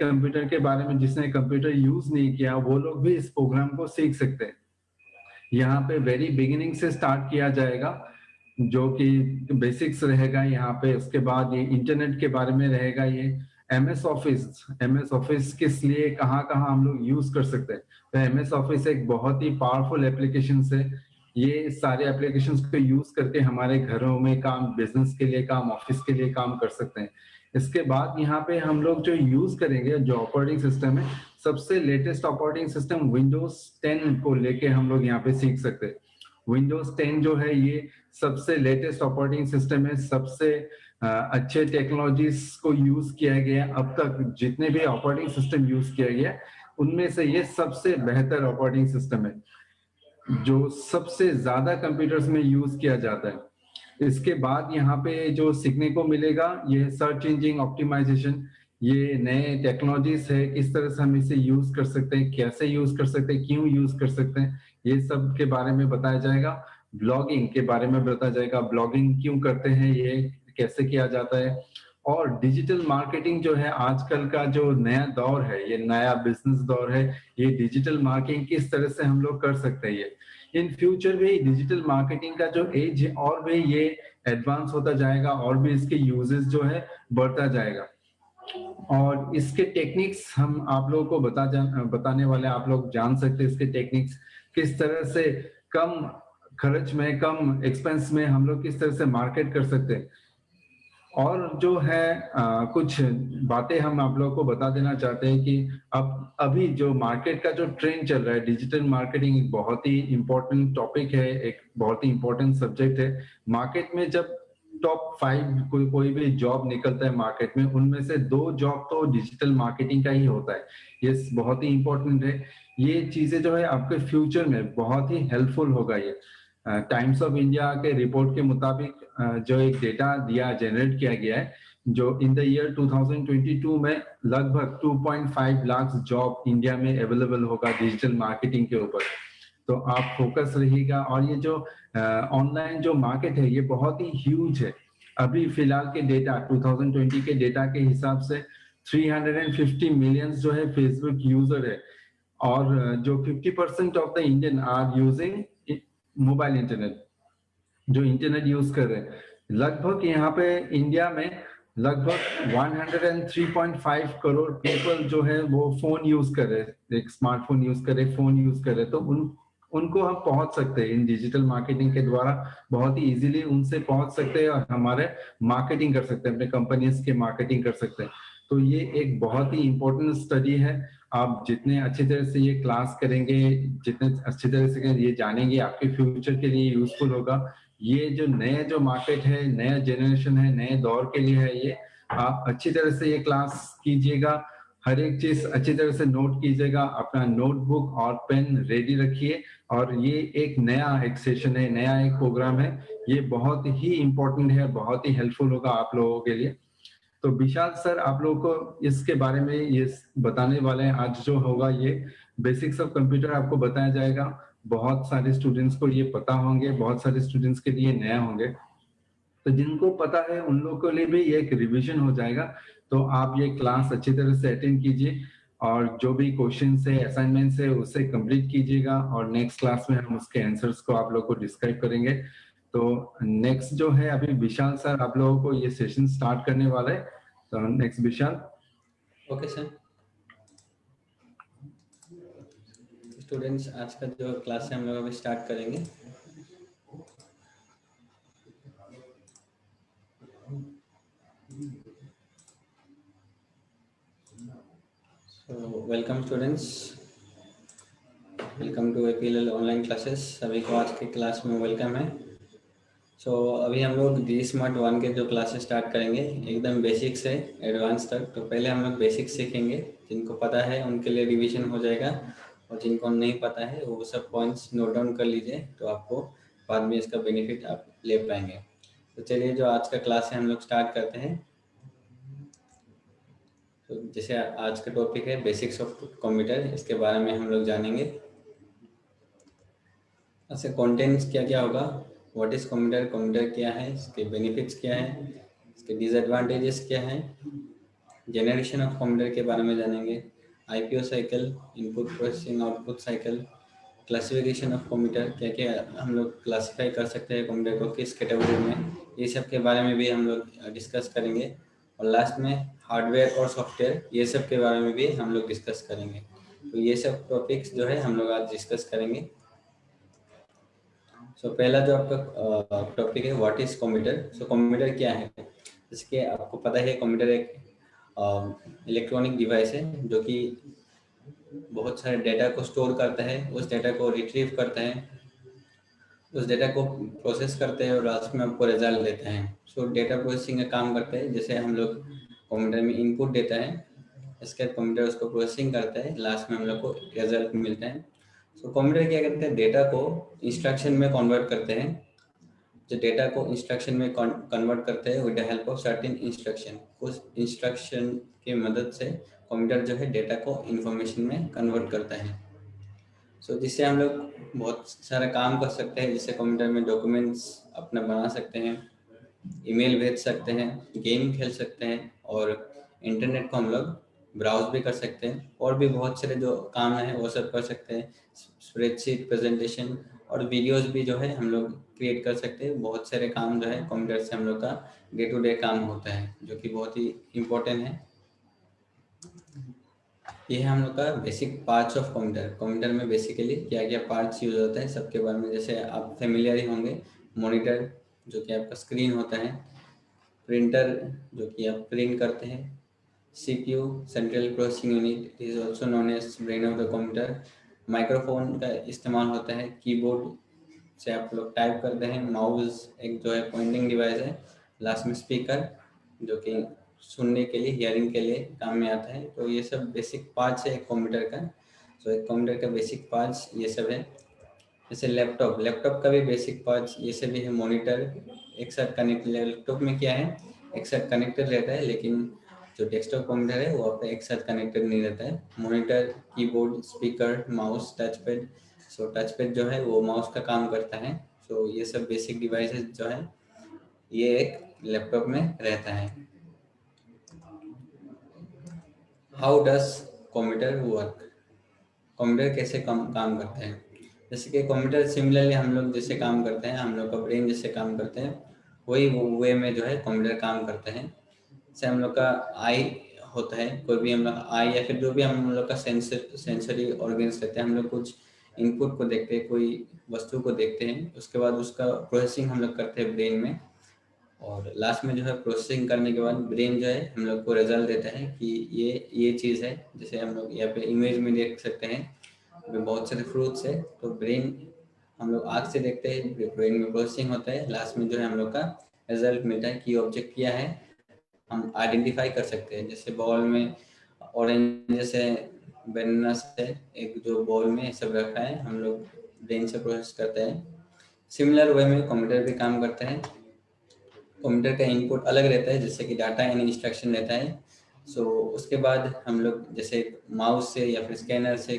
Computer के बारे में, जिसने कंप्यूटर यूज नहीं किया, वो लोग भी इस प्रोग्राम को सीख सकते हैं। यहाँ पे वेरी बिगिनिंग से स्टार्ट किया जाएगा, जो कि बेसिक्स रहेगा यहाँ पे। उसके बाद ये इंटरनेट के बारे में रहेगा, ये एमएस ऑफिस किस लिए कहाँ कहाँ हम लोग यूज कर सकते हैं। तो एमएस ऑफिस एक बहुत ही पावरफुल एप्लीकेशन है। ये सारे एप्लीकेशंस को यूज करके हमारे घरों में काम, बिजनेस के लिए काम, ऑफिस के लिए काम कर सकते हैं। इसके बाद यहाँ पे हम लोग जो यूज करेंगे, जो ऑपरेटिंग सिस्टम है, सबसे लेटेस्ट ऑपरेटिंग सिस्टम विंडोज 10 को लेके हम लोग यहाँ पे सीख सकते हैं। विंडोज 10 जो है ये सबसे लेटेस्ट ऑपरेटिंग सिस्टम है, सबसे अच्छे टेक्नोलॉजीज को यूज किया गया। अब तक जितने भी ऑपरेटिंग सिस्टम यूज किया गया उनमें से ये सबसे बेहतर ऑपरेटिंग सिस्टम है, जो सबसे ज्यादा कंप्यूटर्स में यूज किया जाता है। इसके बाद यहाँ पे जो सीखने को मिलेगा, ये सर्च इंजन ऑप्टिमाइजेशन, ये नए टेक्नोलॉजीज है, किस तरह से हम इसे यूज कर सकते हैं, कैसे यूज कर सकते हैं, क्यों यूज कर सकते हैं, ये सब के बारे में बताया जाएगा। ब्लॉगिंग के बारे में बताया जाएगा, ब्लॉगिंग क्यों करते हैं, ये कैसे किया जाता है। और डिजिटल मार्केटिंग जो है आजकल का जो नया दौर है, ये नया बिजनेस दौर है, ये डिजिटल मार्केटिंग किस तरह से हम लोग कर सकते हैं। ये इन फ्यूचर भी डिजिटल मार्केटिंग का जो एज है और भी ये एडवांस होता जाएगा, और भी इसके यूजेस जो है बढ़ता जाएगा। और इसके टेक्निक्स हम आप लोगों को बताने वाले, आप लोग जान सकते हैं इसके टेक्निक्स, किस तरह से कम खर्च में, कम एक्सपेंस में हम लोग किस तरह से मार्केट कर सकते हैं। और जो है कुछ बातें हम आप लोगों को बता देना चाहते हैं कि अब अभी जो मार्केट का जो ट्रेंड चल रहा है, डिजिटल मार्केटिंग एक बहुत ही इंपॉर्टेंट टॉपिक है, एक बहुत ही इंपॉर्टेंट सब्जेक्ट है। मार्केट में जब टॉप 5 कोई भी जॉब निकलता है मार्केट में, उनमें से 2 जॉब तो डिजिटल मार्केटिंग का ही होता है। ये बहुत ही इंपॉर्टेंट है। ये चीजें जो है आपके फ्यूचर में बहुत ही हेल्पफुल होगा। ये टाइम्स ऑफ इंडिया के रिपोर्ट के मुताबिक जो एक डेटा जनरेट किया गया है, जो इन द ईयर 2022 में लगभग 2.5 लाख जॉब इंडिया में अवेलेबल होगा डिजिटल मार्केटिंग के ऊपर। तो आप फोकस रहिएगा। और ये जो ऑनलाइन जो मार्केट है ये बहुत ही ह्यूज है। अभी फिलहाल के डेटा 2020 के डेटा के हिसाब से 350 मिलियन जो है फेसबुक यूजर है, और जो 50% of the Indian are using mobile internet, जो इंटरनेट यूज कर रहे हैं। लगभग यहाँ पे इंडिया में लगभग 103.5 करोड़ पीपल जो है वो फोन यूज कर रहे हैं, एक स्मार्टफोन यूज कर रहे, फोन यूज कर रहे। तो उनको हम पहुंच सकते हैं इन डिजिटल मार्केटिंग के द्वारा, बहुत ही इजीली उनसे पहुंच सकते हैं और हमारे मार्केटिंग कर सकते हैं, अपने कंपनीज के मार्केटिंग कर सकते हैं। तो ये एक बहुत ही इंपॉर्टेंट स्टडी है। आप जितने अच्छी तरह से ये क्लास करेंगे, जितने अच्छी तरह से ये जानेंगे, आपके फ्यूचर के लिए यूजफुल होगा। ये जो नया जो मार्केट है, नया जनरेशन है, नए दौर के लिए है, ये आप अच्छी तरह से ये क्लास कीजिएगा। हर एक चीज अच्छी तरह से नोट कीजिएगा, अपना नोटबुक और पेन रेडी रखिए। और ये एक नया एक सेशन है, नया एक प्रोग्राम है, ये बहुत ही इंपॉर्टेंट है, बहुत ही हेल्पफुल होगा आप लोगों के लिए। तो विशाल सर आप लोगों को इसके बारे में ये बताने वाले हैं। आज जो होगा ये बेसिक्स ऑफ कंप्यूटर आपको बताया जाएगा। बहुत सारे स्टूडेंट्स को ये पता होंगे, बहुत सारे स्टूडेंट्स के लिए नया होंगे। तो जिनको पता है उन लोगों के लिए भी ये एक रिवीजन हो जाएगा। तो आप ये क्लास अच्छी तरह से अटेंड कीजिए, और जो भी क्वेश्चन है, असाइनमेंट्स है, उसे कंप्लीट कीजिएगा। और नेक्स्ट क्लास में हम उसके आंसर्स को आप लोग को डिस्क्राइब करेंगे। तो नेक्स्ट जो है अभी विशाल सर आप लोगों को ये सेशन स्टार्ट करने वाला है। तो next Vishal. Okay sir. Students, आज का जो क्लास है हम लोग अभी स्टार्ट करेंगे। Welcome students, welcome to APLL online classes. सभी को आज के क्लास में वेलकम है। अभी हम लोग डी स्मार्ट 1 के जो क्लासेस स्टार्ट करेंगे, एकदम बेसिक से एडवांस तक। तो पहले हम लोग बेसिक सीखेंगे, जिनको पता है उनके लिए रिवीजन हो जाएगा, और जिनको नहीं पता है वो सब पॉइंट्स नोट डाउन कर लीजिए, तो आपको बाद में इसका बेनिफिट आप ले पाएंगे। तो चलिए, जो आज का क्लास है हम लोग स्टार्ट करते हैं। तो जैसे आज का टॉपिक है बेसिक्स ऑफ कंप्यूटर, इसके बारे में हम लोग जानेंगे। अच्छा, कंटेंट्स क्या क्या होगा, व्हाट इज कंप्यूटर, कंप्यूटर क्या है, इसके बेनिफिट्स क्या है, इसके डिसएडवांटेजेस क्या हैं, जनरेशन ऑफ कंप्यूटर के बारे में जानेंगे, IPO cycle, input processing output cycle, classification of computer, क्या क्या हम लोग क्लासिफाई कर सकते हैं कंप्यूटर को किस कैटेगरी में, ये सब के बारे में भी हम लोग डिस्कस करेंगे। और लास्ट में हार्डवेयर और सॉफ्टवेयर, ये सब के बारे में भी हम लोग डिस्कस करेंगे। तो ये सब टॉपिक्स जो है हम लोग आज डिस्कस करेंगे। सो पहला जो आपका टॉपिक है, what is computer. So computer क्या है, जैसे कि आपको पता है कंप्यूटर एक इलेक्ट्रॉनिक डिवाइस है जो कि बहुत सारे डेटा को स्टोर करता है, उस डेटा को रिट्रीव करता है, उस डेटा को प्रोसेस करते हैं और लास्ट में आपको रिजल्ट देता है। सो डेटा प्रोसेसिंग का काम करते हैं, जैसे हम लोग कंप्यूटर में इनपुट देता है, इसके बाद कंप्यूटर उसको प्रोसेसिंग करता है, लास्ट में हम लोग को रिजल्ट मिलता है। सो कंप्यूटर क्या करते हैं, डेटा को इंस्ट्रक्शन में कन्वर्ट करते हैं। जो डेटा को इंस्ट्रक्शन में कन्वर्ट करते हैं with the help of certain instruction, उस इंस्ट्रक्शन की मदद से कंप्यूटर जो है डेटा को इंफॉर्मेशन में कन्वर्ट करता है। सो जिससे हम लोग बहुत सारा काम कर सकते हैं, जैसे कंप्यूटर में डॉक्यूमेंट्स अपना बना सकते हैं, ईमेल भेज सकते हैं, गेम खेल सकते हैं और इंटरनेट को हम लोग ब्राउज भी कर सकते हैं, और भी बहुत सारे जो काम है वो सब कर सकते हैं। स्प्रेडशीट, प्रेजेंटेशन और वीडियोस भी जो है हम लोग क्रिएट कर सकते हैं। बहुत सारे काम जो है कंप्यूटर से हम लोग का डे टू डे काम होता है, जो कि बहुत ही इम्पोर्टेंट है। ये है हम लोग का basic parts of computer. Computer में बेसिकली क्या क्या पार्ट्स यूज होता है सबके बारे में जैसे आप फेमिलियर ही होंगे। मॉनिटर जो कि आपका स्क्रीन होता है, प्रिंटर जो कि आप प्रिंट करते हैं, CPU central processing unit is also known as brain of the computer. Microphone का इस्तेमाल होता है, कीबोर्ड से आप लोग टाइप करते हैं, माउस एक जो है पॉइंटिंग डिवाइस है, लास्ट में स्पीकर जो कि सुनने के लिए, हियरिंग के लिए काम में आता है। तो ये सब बेसिक पार्ट्स है एक कंप्यूटर का। तो एक कंप्यूटर का बेसिक पार्ट्स ये सब है। जैसे लैपटॉप, लैपटॉप का भी बेसिक पार्ट्स ये सब भी है। मॉनिटर एक साथ कनेक्ट, लैपटॉप में क्या है एक साथ कनेक्टेड रहता है, लेकिन जो डेस्कटॉप कंप्यूटर है वो आपका एक साथ कनेक्टेड नहीं रहता है। Monitor, keyboard, speaker, mouse, touchpad. So touchpad जो है वो माउस का काम करता है। सो ये सब बेसिक डिवाइसेस जो है ये एक लैपटॉप में रहता है। How does computer work, computer कैसे काम करते हैं। जैसे कि कंप्यूटर सिमिलरली हम लोग जैसे काम करते हैं, हम लोग का ब्रेन जैसे काम करते हैं, वही वे में जो है कंप्यूटर काम करते हैं। जैसे हम लोग का आई होता है, कोई भी हम लोग आई या फिर जो भी हम लोग का सेंसरी ऑर्गन्स रहते हैं, हम लोग कुछ इनपुट को देखते हैं, कोई वस्तु को देखते हैं, उसके बाद उसका प्रोसेसिंग हम लोग करते हैं ब्रेन में, और लास्ट में जो है प्रोसेसिंग करने के बाद ब्रेन जो है हम लोग को रिजल्ट देता है कि ये चीज़ है। जैसे हम लोग यहाँ पे इमेज में देख सकते हैं, में बहुत सारे फ्रूट्स है, तो ब्रेन हम लोग आँख से देखते हैं, ब्रेन में प्रोसेसिंग होता है, लास्ट में जो है हम लोग का रिजल्ट मिलता है कि ऑब्जेक्ट क्या है, हम आइडेंटिफाई कर सकते हैं। जैसे बॉल में ऑरेंज जैसे बनाना से एक जो बॉल में सब रखा है, हम लोग ब्रेन से प्रोसेस करते हैं। सिमिलर वे में कंप्यूटर भी काम करता है। कंप्यूटर का इनपुट अलग रहता है, जैसे कि डाटा एंड इंस्ट्रक्शन रहता है। सो उसके बाद हम लोग जैसे माउस से या फिर स्कैनर से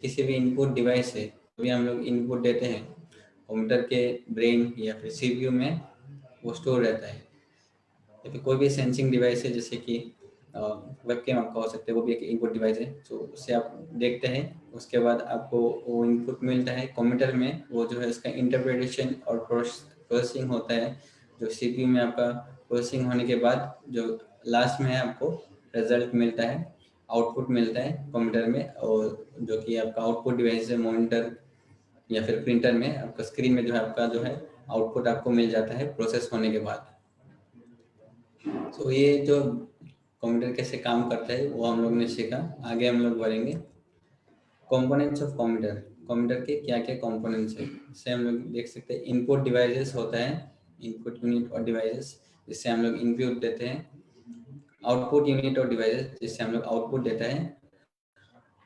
किसी भी इनपुट डिवाइस से भी हम लोग इनपुट देते हैं, कंप्यूटर के ब्रेन या फिर सीपीयू में वो स्टोर रहता है। या फिर कोई भी सेंसिंग डिवाइस है, जैसे कि वेबकैम आपका हो सकता है, वो भी एक इनपुट डिवाइस है। तो उससे आप देखते हैं, उसके बाद आपको वो इनपुट मिलता है कंप्यूटर में, वो जो है उसका इंटरप्रिटेशन और प्रोसेसिंग होता है, जो सीपीयू में आपका प्रोसेसिंग होने के बाद जो लास्ट में है आपको रिजल्ट मिलता है, आउटपुट मिलता है कंप्यूटर में, और जो कि आपका आउटपुट डिवाइस है मॉनिटर या फिर प्रिंटर में, आपका स्क्रीन में जो है आपका जो है आउटपुट आपको मिल जाता है प्रोसेस होने के बाद। तो ये जो कंप्यूटर कैसे काम करता है वो हम लोग ने सीखा। आगे हम लोग बढ़ेंगे। कंपोनेंट्स ऑफ कंप्यूटर, कंप्यूटर के क्या क्या कंपोनेंट्स है, इससे हम लोग देख सकते हैं। इनपुट डिवाइसेस होता है, इनपुट यूनिट और डिवाइसेस जिससे हम लोग इनपुट देते हैं। आउटपुट यूनिट और डिवाइसेस जिससे हम लोग आउटपुट देता है।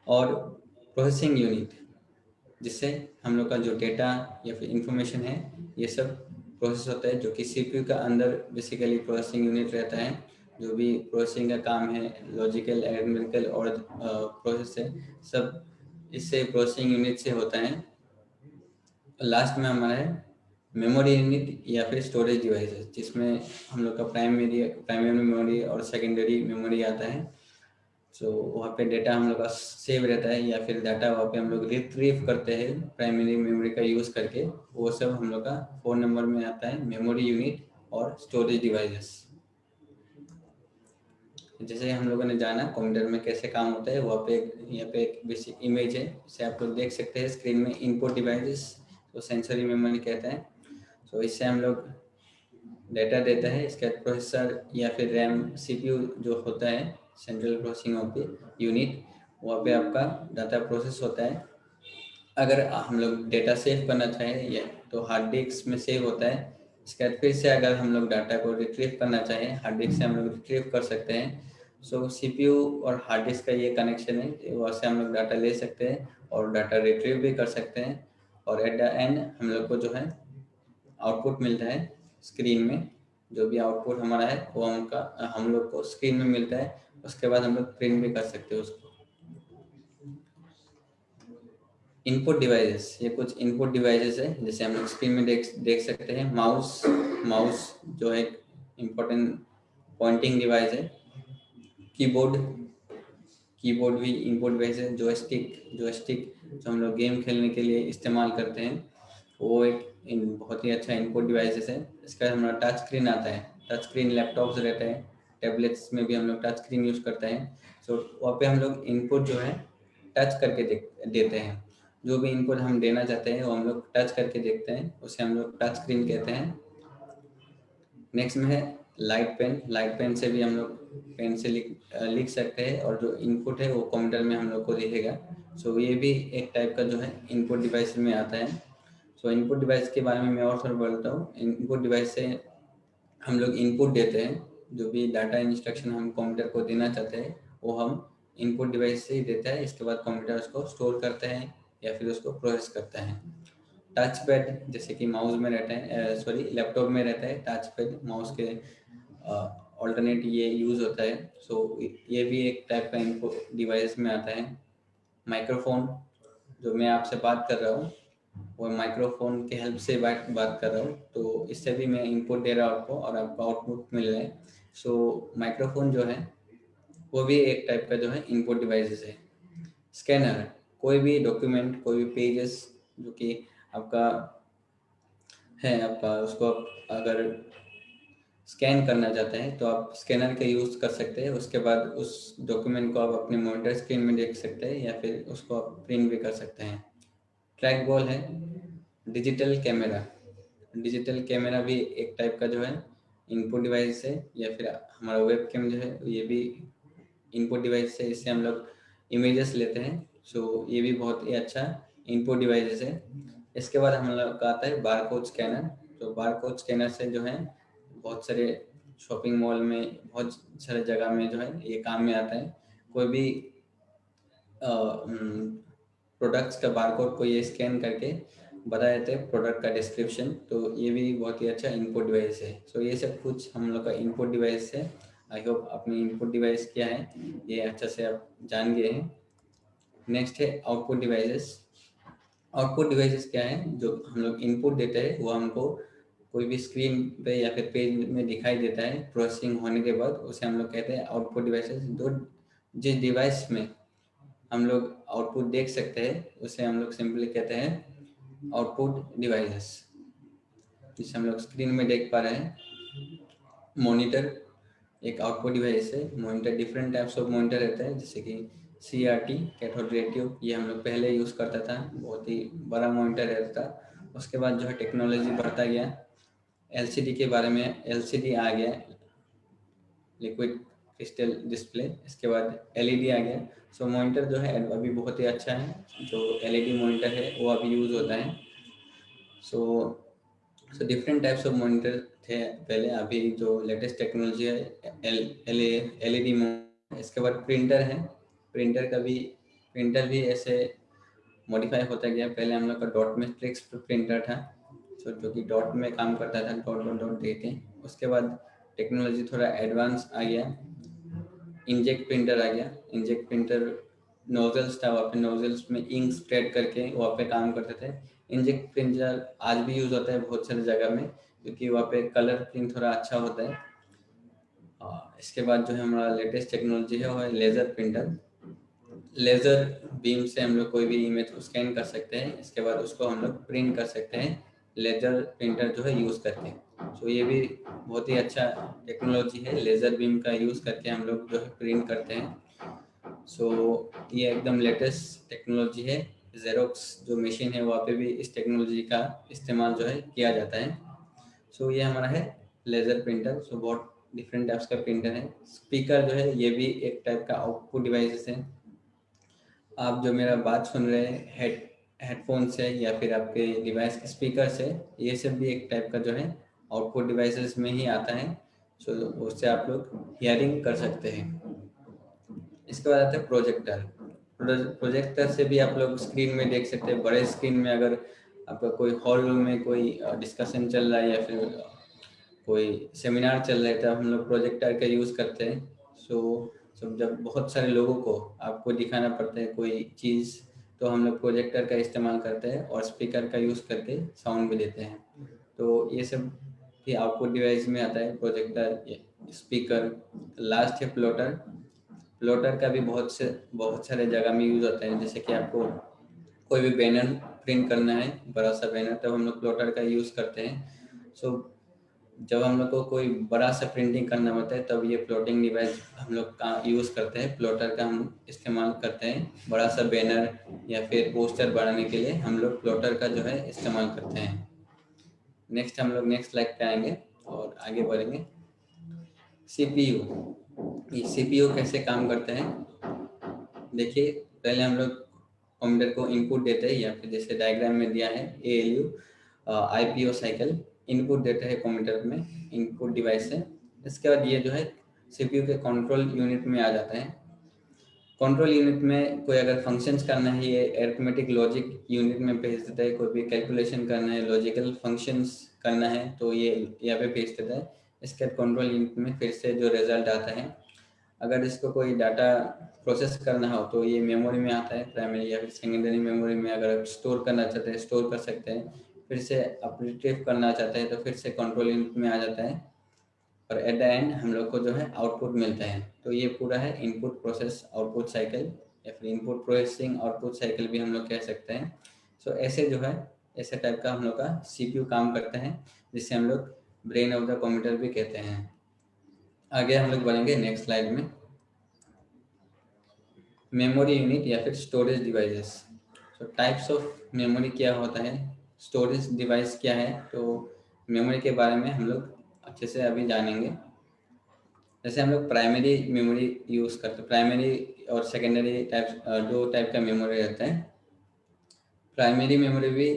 और प्रोसेसिंग यूनिट जिससे हम लोग का जो डेटा या फिर इंफॉर्मेशन है ये सब प्रोसेस होता है, जो कि सीपीयू का अंदर बेसिकली प्रोसेसिंग यूनिट रहता है। जो भी प्रोसेसिंग का काम है, लॉजिकल, अरिथमेटिकल और प्रोसेस है, सब इससे प्रोसेसिंग यूनिट से होता है। लास्ट में हमारा है मेमोरी यूनिट या फिर स्टोरेज डिवाइसेस, जिसमें हम लोग का प्राइमरी मेमोरी और सेकेंडरी मेमोरी आता है। सो वहाँ पे डेटा हम लोग का सेव रहता है या फिर डाटा वहाँ पे हम लोग रिट्रीव करते हैं प्राइमरी मेमोरी का यूज़ करके। वो सब हम लोग का 4 नंबर में आता है, मेमोरी यूनिट और स्टोरेज डिवाइसेस। जैसे हम लोगों ने जाना कंप्यूटर में कैसे काम होता है, वहाँ पे यहाँ पे एक बेसिक इमेज है, इसे आप लोग देख सकते हैं स्क्रीन में। इनपुट डिवाइसेस तो सेंसरी मेमोरी कहते हैं। सो इससे हम लोग डेटा देता है, इसका प्रोसेसर या फिर रैम सीपीयू जो होता है, सेंट्रल प्रोसेसिंग यूनिट, वहाँ पे आपका डाटा प्रोसेस होता है। अगर हम लोग डेटा सेव करना चाहें या तो हार्ड डिस्क में सेव होता है। इसके बाद फिर से अगर हम लोग डाटा को रिट्रीव करना चाहें, हार्ड डिस्क से हम लोग रिट्रीव कर सकते हैं। सो सीपीयू और हार्ड डिस्क का ये कनेक्शन है, वहाँ से हम लोग डाटा ले सकते हैं और डाटा रिट्रीव भी कर सकते हैं। और एट द एंड हम लोग को जो है आउटपुट मिलता है स्क्रीन में। जो भी आउटपुट हमारा है वो हम लोग को स्क्रीन में मिलता है। उसके बाद हम लोग प्रिंट भी कर सकते हैं उसको। इनपुट डिवाइसेस, ये कुछ इनपुट डिवाइसेस है जैसे हम लोग स्क्रीन में देख सकते हैं। माउस जो है इम्पोर्टेंट पॉइंटिंग डिवाइस है। कीबोर्ड भी इनपुट डिवाइस है। जॉयस्टिक जो हम लोग गेम खेलने के लिए इस्तेमाल करते हैं, वो एक बहुत ही अच्छा इनपुट डिवाइसेस है। इसका हमारा टच स्क्रीन आता है। टच स्क्रीन लैपटॉप्स रहते हैं, टैबलेट्स में भी हम लोग टच स्क्रीन यूज़ करते हैं। सो वहाँ पे हम लोग इनपुट जो है टच करके देते हैं। जो भी इनपुट हम देना चाहते हैं वो हम लोग टच करके देखते हैं, उसे हम लोग टच स्क्रीन कहते हैं। नेक्स्ट में है लाइट पेन से भी हम लोग पेन से लिख सकते हैं, और जो इनपुट है वो कंप्यूटर में हम लोग को दिखेगा। सो ये भी एक टाइप का जो है इनपुट डिवाइस में आता है। सो इनपुट डिवाइस के बारे में मैं और थोड़ा बोलता हूँ। इनपुट डिवाइस से हम लोग इनपुट देते हैं, जो भी डाटा इंस्ट्रक्शन हम कंप्यूटर को देना चाहते हैं वो हम इनपुट डिवाइस से ही देता है। इसके बाद कंप्यूटर उसको स्टोर करता है या फिर उसको प्रोसेस करता है। टच पैड जैसे कि माउस में रहता है, सॉरी लैपटॉप में रहता है टच पैड, माउस के ऑल्टरनेट ये यूज़ होता है। सो ये भी एक टाइप का इनपुट डिवाइस में आता है। माइक्रोफोन, जो मैं आपसे बात कर रहा हूँ वो माइक्रोफोन के हेल्प से बात कर रहा हूँ, तो इससे भी मैं इनपुट दे रहा हूँ आपको और आपको आउटपुट मिल रहा है। सो माइक्रोफोन जो है वो भी एक टाइप का जो है इनपुट डिवाइसेस है। स्कैनर, कोई भी डॉक्यूमेंट, कोई भी पेजेस जो कि आपका है, आपका उसको अगर स्कैन करना चाहते हैं तो आप स्कैनर का यूज़ कर सकते हैं। उसके बाद उस डॉक्यूमेंट को आप अपने मॉनिटर स्क्रीन में देख सकते हैं या फिर उसको आप प्रिंट भी कर सकते हैं। ट्रैक बॉल है। डिजिटल कैमरा भी एक टाइप का जो है इनपुट डिवाइस है, या फिर हमारा वेब कैम जो है ये भी इनपुट डिवाइस है। इससे हम लोग इमेजेस लेते हैं। सो ये भी बहुत ही अच्छा इनपुट डिवाइस है। इसके बाद हम लोग का आता है बारकोड स्कैनर। तो बारकोड स्कैनर से जो है बहुत सारे शॉपिंग मॉल में, बहुत सारे जगह में जो है ये काम में आता है। कोई भी प्रोडक्ट्स का बारकोड को ये स्कैन करके बता देते हैं प्रोडक्ट का डिस्क्रिप्शन। तो ये भी बहुत ही अच्छा इनपुट डिवाइस है। सो ये सब कुछ हम लोग का इनपुट डिवाइस है। आई होप अपनी इनपुट डिवाइस क्या है ये अच्छा से आप जान गए हैं। नेक्स्ट है आउटपुट डिवाइसेस। आउटपुट डिवाइसेस क्या है, जो हम लोग इनपुट देते हैं वो हमको कोई भी स्क्रीन पे या फिर पेज में दिखाई देता है प्रोसेसिंग होने के बाद, उसे हम लोग कहते हैं आउटपुट डिवाइसेस। जो जिस डिवाइस में हम लोग आउटपुट देख सकते हैं उसे हम लोग सिंपली कहते हैं आउटपुट डिवाइसेस। जिसे हम लोग स्क्रीन में देख पा रहे हैं, मॉनिटर एक आउटपुट डिवाइस है। Monitor different types of monitor रहता है, जैसे कि CRT कैथोड रे ट्यूब, ये हम लोग पहले यूज़ करता था, बहुत ही बड़ा मॉनिटर रहता था। उसके बाद जो है टेक्नोलॉजी बढ़ता गया, LCD के बारे में, LCD आ गया, लिक्विड क्रिस्टल डिस्प्ले। इसके बाद LED आ गया। सो मॉनिटर जो है अभी बहुत ही अच्छा है। जो LED मॉनिटर है वो अभी यूज़ होता है। So different types of monitor थे पहले, अभी जो लेटेस्ट टेक्नोलॉजी है LED मॉनिटर। इसके बाद प्रिंटर है। प्रिंटर भी ऐसे मॉडिफाई होता गया। पहले हम लोग का डॉट मैट्रिक्स प्रिंटर था, जो कि डॉट में काम करता था, डॉट डॉट डॉट दे के। उसके बाद टेक्नोलॉजी थोड़ा एडवांस आ गया, इंजेक्ट प्रिंटर आ गया। इंजेक्ट प्रिंटर नोजल्स था, वहाँ पे नोजल्स में इंक स्प्रेड करके वहाँ पे काम करते थे। इंकजेट प्रिंटर आज भी यूज होता है बहुत सारी जगह में, क्योंकि वहाँ पे कलर प्रिंट थोड़ा अच्छा होता है। इसके बाद जो है हमारा लेटेस्ट टेक्नोलॉजी है वो है लेज़र प्रिंटर। लेज़र बीम से हम लोग कोई भी इमेज को स्कैन कर सकते हैं, इसके बाद उसको हम लोग प्रिंट कर सकते हैं लेज़र प्रिंटर जो है यूज़ करके। सो ये भी बहुत ही अच्छा टेक्नोलॉजी है, लेज़र बीम का यूज़ करके हम लोग जो है प्रिंट करते हैं। सो ये एकदम लेटेस्ट टेक्नोलॉजी है। जेरोक्स जो मशीन है वहाँ पे भी इस टेक्नोलॉजी का इस्तेमाल जो है किया जाता है। सो ये हमारा है लेज़र प्रिंटर। सो बहुत डिफरेंट टाइप्स का प्रिंटर है। स्पीकर जो है ये भी एक टाइप का आउटपुट डिवाइस है। आप जो मेरा बात सुन रहे हैं हेडफोन से या फिर आपके डिवाइस के स्पीकर से, ये सब भी एक टाइप का जो है आउटपुट डिवाइसेस में ही आता है। सो उससे आप लोग हियरिंग कर सकते हैं। इसके बाद आता है प्रोजेक्टर। प्रोजेक्टर से भी आप लोग स्क्रीन में देख सकते हैं। बड़े स्क्रीन में अगर आपका कोई हॉल में कोई डिस्कशन चल रहा है या फिर कोई सेमिनार चल रहा है तो हम लोग प्रोजेक्टर का यूज़ करते हैं। सो जब बहुत सारे लोगों को आपको दिखाना पड़ता है कोई चीज़, तो हम लोग प्रोजेक्टर का इस्तेमाल करते हैं और स्पीकर का यूज़ करके साउंड भी देते हैं। तो ये सब भी आउटपुट डिवाइस में आता है, प्रोजेक्टर, स्पीकर। लास्ट है प्लॉटर। प्लॉटर का भी बहुत सारे जगह में यूज़ होता है। जैसे कि आपको कोई भी बैनर प्रिंट करना है, बड़ा सा बैनर, तब हम लोग प्लॉटर का यूज़ करते हैं। सो जब हम लोग को कोई बड़ा सा प्रिंटिंग करना होता है तब ये प्लॉटिंग डिवाइस हम लोग का यूज़ करते हैं। प्लॉटर का हम इस्तेमाल करते हैं। बड़ा सा बैनर या फिर पोस्टर बनाने के लिए हम लोग प्लॉटर का जो है इस्तेमाल करते हैं। नेक्स्ट हम लोग नेक्स्ट स्लाइड पे आएंगे और आगे बढ़ेंगे। सीपीयू, ये सीपीयू कैसे काम करते हैं देखिए। पहले हम लोग कंप्यूटर को इनपुट देते हैं, या फिर जैसे डायग्राम में दिया है एएलयू आईपीओ साइकिल इनपुट देते हैं कंप्यूटर में इनपुट डिवाइस से। इसके बाद ये जो है सीपीयू के कंट्रोल यूनिट में आ जाता है। कंट्रोल यूनिट में कोई अगर फंक्शंस करना है ये अरिथमेटिक लॉजिक यूनिट में भेज देता है। कोई भी कैलकुलेशन करना है, लॉजिकल फंक्शंस करना है तो ये यहाँ पे भेज देता है। इसके बाद कंट्रोल यूनिट में फिर से जो रिजल्ट आता है, अगर इसको कोई डाटा प्रोसेस करना हो तो ये मेमोरी में आता है, प्राइमरी या फिर सेकेंडरी मेमोरी में। अगर आप स्टोर करना चाहते हैं स्टोर कर सकते हैं। फिर से आप रिट्रीव करना चाहते हैं तो फिर से कंट्रोल यूनिट में आ जाता है। और एट द एंड हम लोग को जो है आउटपुट मिलता है। तो ये पूरा है इनपुट प्रोसेस आउटपुट साइकिल, या फिर इनपुट प्रोसेसिंग आउटपुट साइकिल भी हम लोग कह सकते हैं। सो ऐसे जो है ऐसे टाइप का हम लोग का सीपीयू काम करता है, जिससे हम लोग ब्रेन ऑफ द कंप्यूटर भी कहते हैं। आगे हम लोग बढ़ेंगे नेक्स्ट स्लाइड में। मेमोरी यूनिट या फिर storage devices. So types of memory क्या होता है, स्टोरेज डिवाइस क्या है, तो मेमोरी के बारे में हम लोग अच्छे से अभी जानेंगे। जैसे हम लोग प्राइमरी मेमोरी यूज़ करते हैं। प्राइमरी और सेकेंडरी टाइप, दो टाइप का मेमोरी रहता है। प्राइमरी मेमोरी भी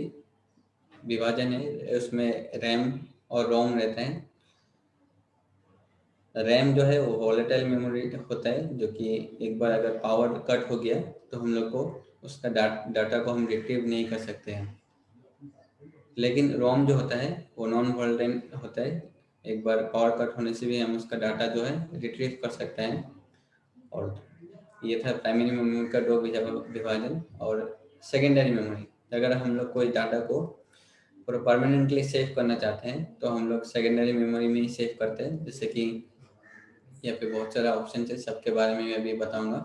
विभाजन है, उसमें रैम और रोम रहते हैं। रैम जो है वो वोलेटाइल मेमोरी होता है, जो कि एक बार अगर पावर कट हो गया तो हम लोग को उसका डाटा को हम रिट्रीव नहीं कर सकते हैं। लेकिन रोम जो होता है वो नॉन वोलेटाइल होता है। एक बार पावर कट होने से भी हम उसका डाटा जो है रिट्रीव कर सकते हैं। और ये था प्राइमरी मेमोरी का दो विभाजन। और सेकेंडरी मेमोरी, अगर हम लोग कोई डाटा को पूरा परमानेंटली सेव करना चाहते हैं तो हम लोग सेकेंडरी मेमोरी में ही सेव करते हैं। जैसे कि यहाँ पे बहुत सारा ऑप्शन है, सबके बारे में मैं अभी बताऊंगा।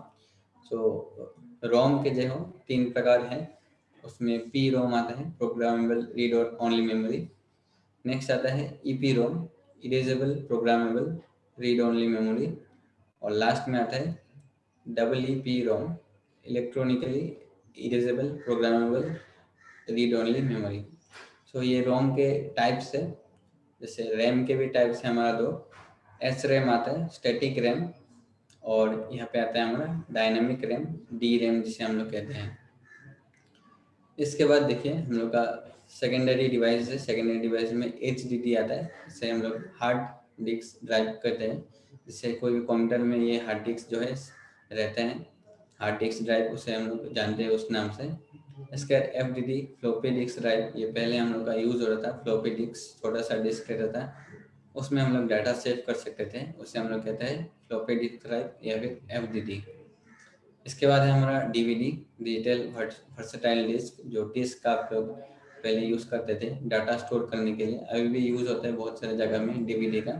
सो रोम के जो हो 3 प्रकार हैं। उसमें पी रोम आता है, programmable read only memory. Next आता है EP ROM, erasable programmable read only memory. और लास्ट में आता है EEP ROM, electronically erasable programmable read only memory. So ये रोम के टाइप्स है। जैसे रैम के भी टाइप्स है हमारा दो। एस रैम आता है, स्टैटिक रैम, और यहाँ पे आता है हमारा डायनामिक रैम, डी रैम जिसे हम लोग कहते हैं। इसके बाद देखिए हम लोग का सेकेंडरी डिवाइस है। सेकेंडरी डिवाइस में HDD आता है, जिससे हम लोग हार्ड डिस्क ड्राइव करते हैं। जिससे कोई भी कंप्यूटर में ये हार्ड डिस्क जो है रहते हैं, हार्ड डिस्क ड्राइव उसे हम लोग जानते हैं उस नाम से। इसके FDD फ्लॉपी डिस्क ड्राइव, ये पहले हम लोग का यूज़ हो रहा था। फ्लॉपी डिस्क छोटा सा डिस्क रहता था, उसमें हम लोग डाटा सेव कर सकते थे, उसे हम लोग कहते हैं फ्लॉपी डिस्क ड्राइव या फिर FDD। इसके बाद है हमारा DVD, डिजिटल वर्सटाइल डिस्क, जो डिस्क का आप लोग पहले यूज़ करते थे डाटा स्टोर करने के लिए, अभी भी यूज़ होता है बहुत सारे जगह में डीवीडी का।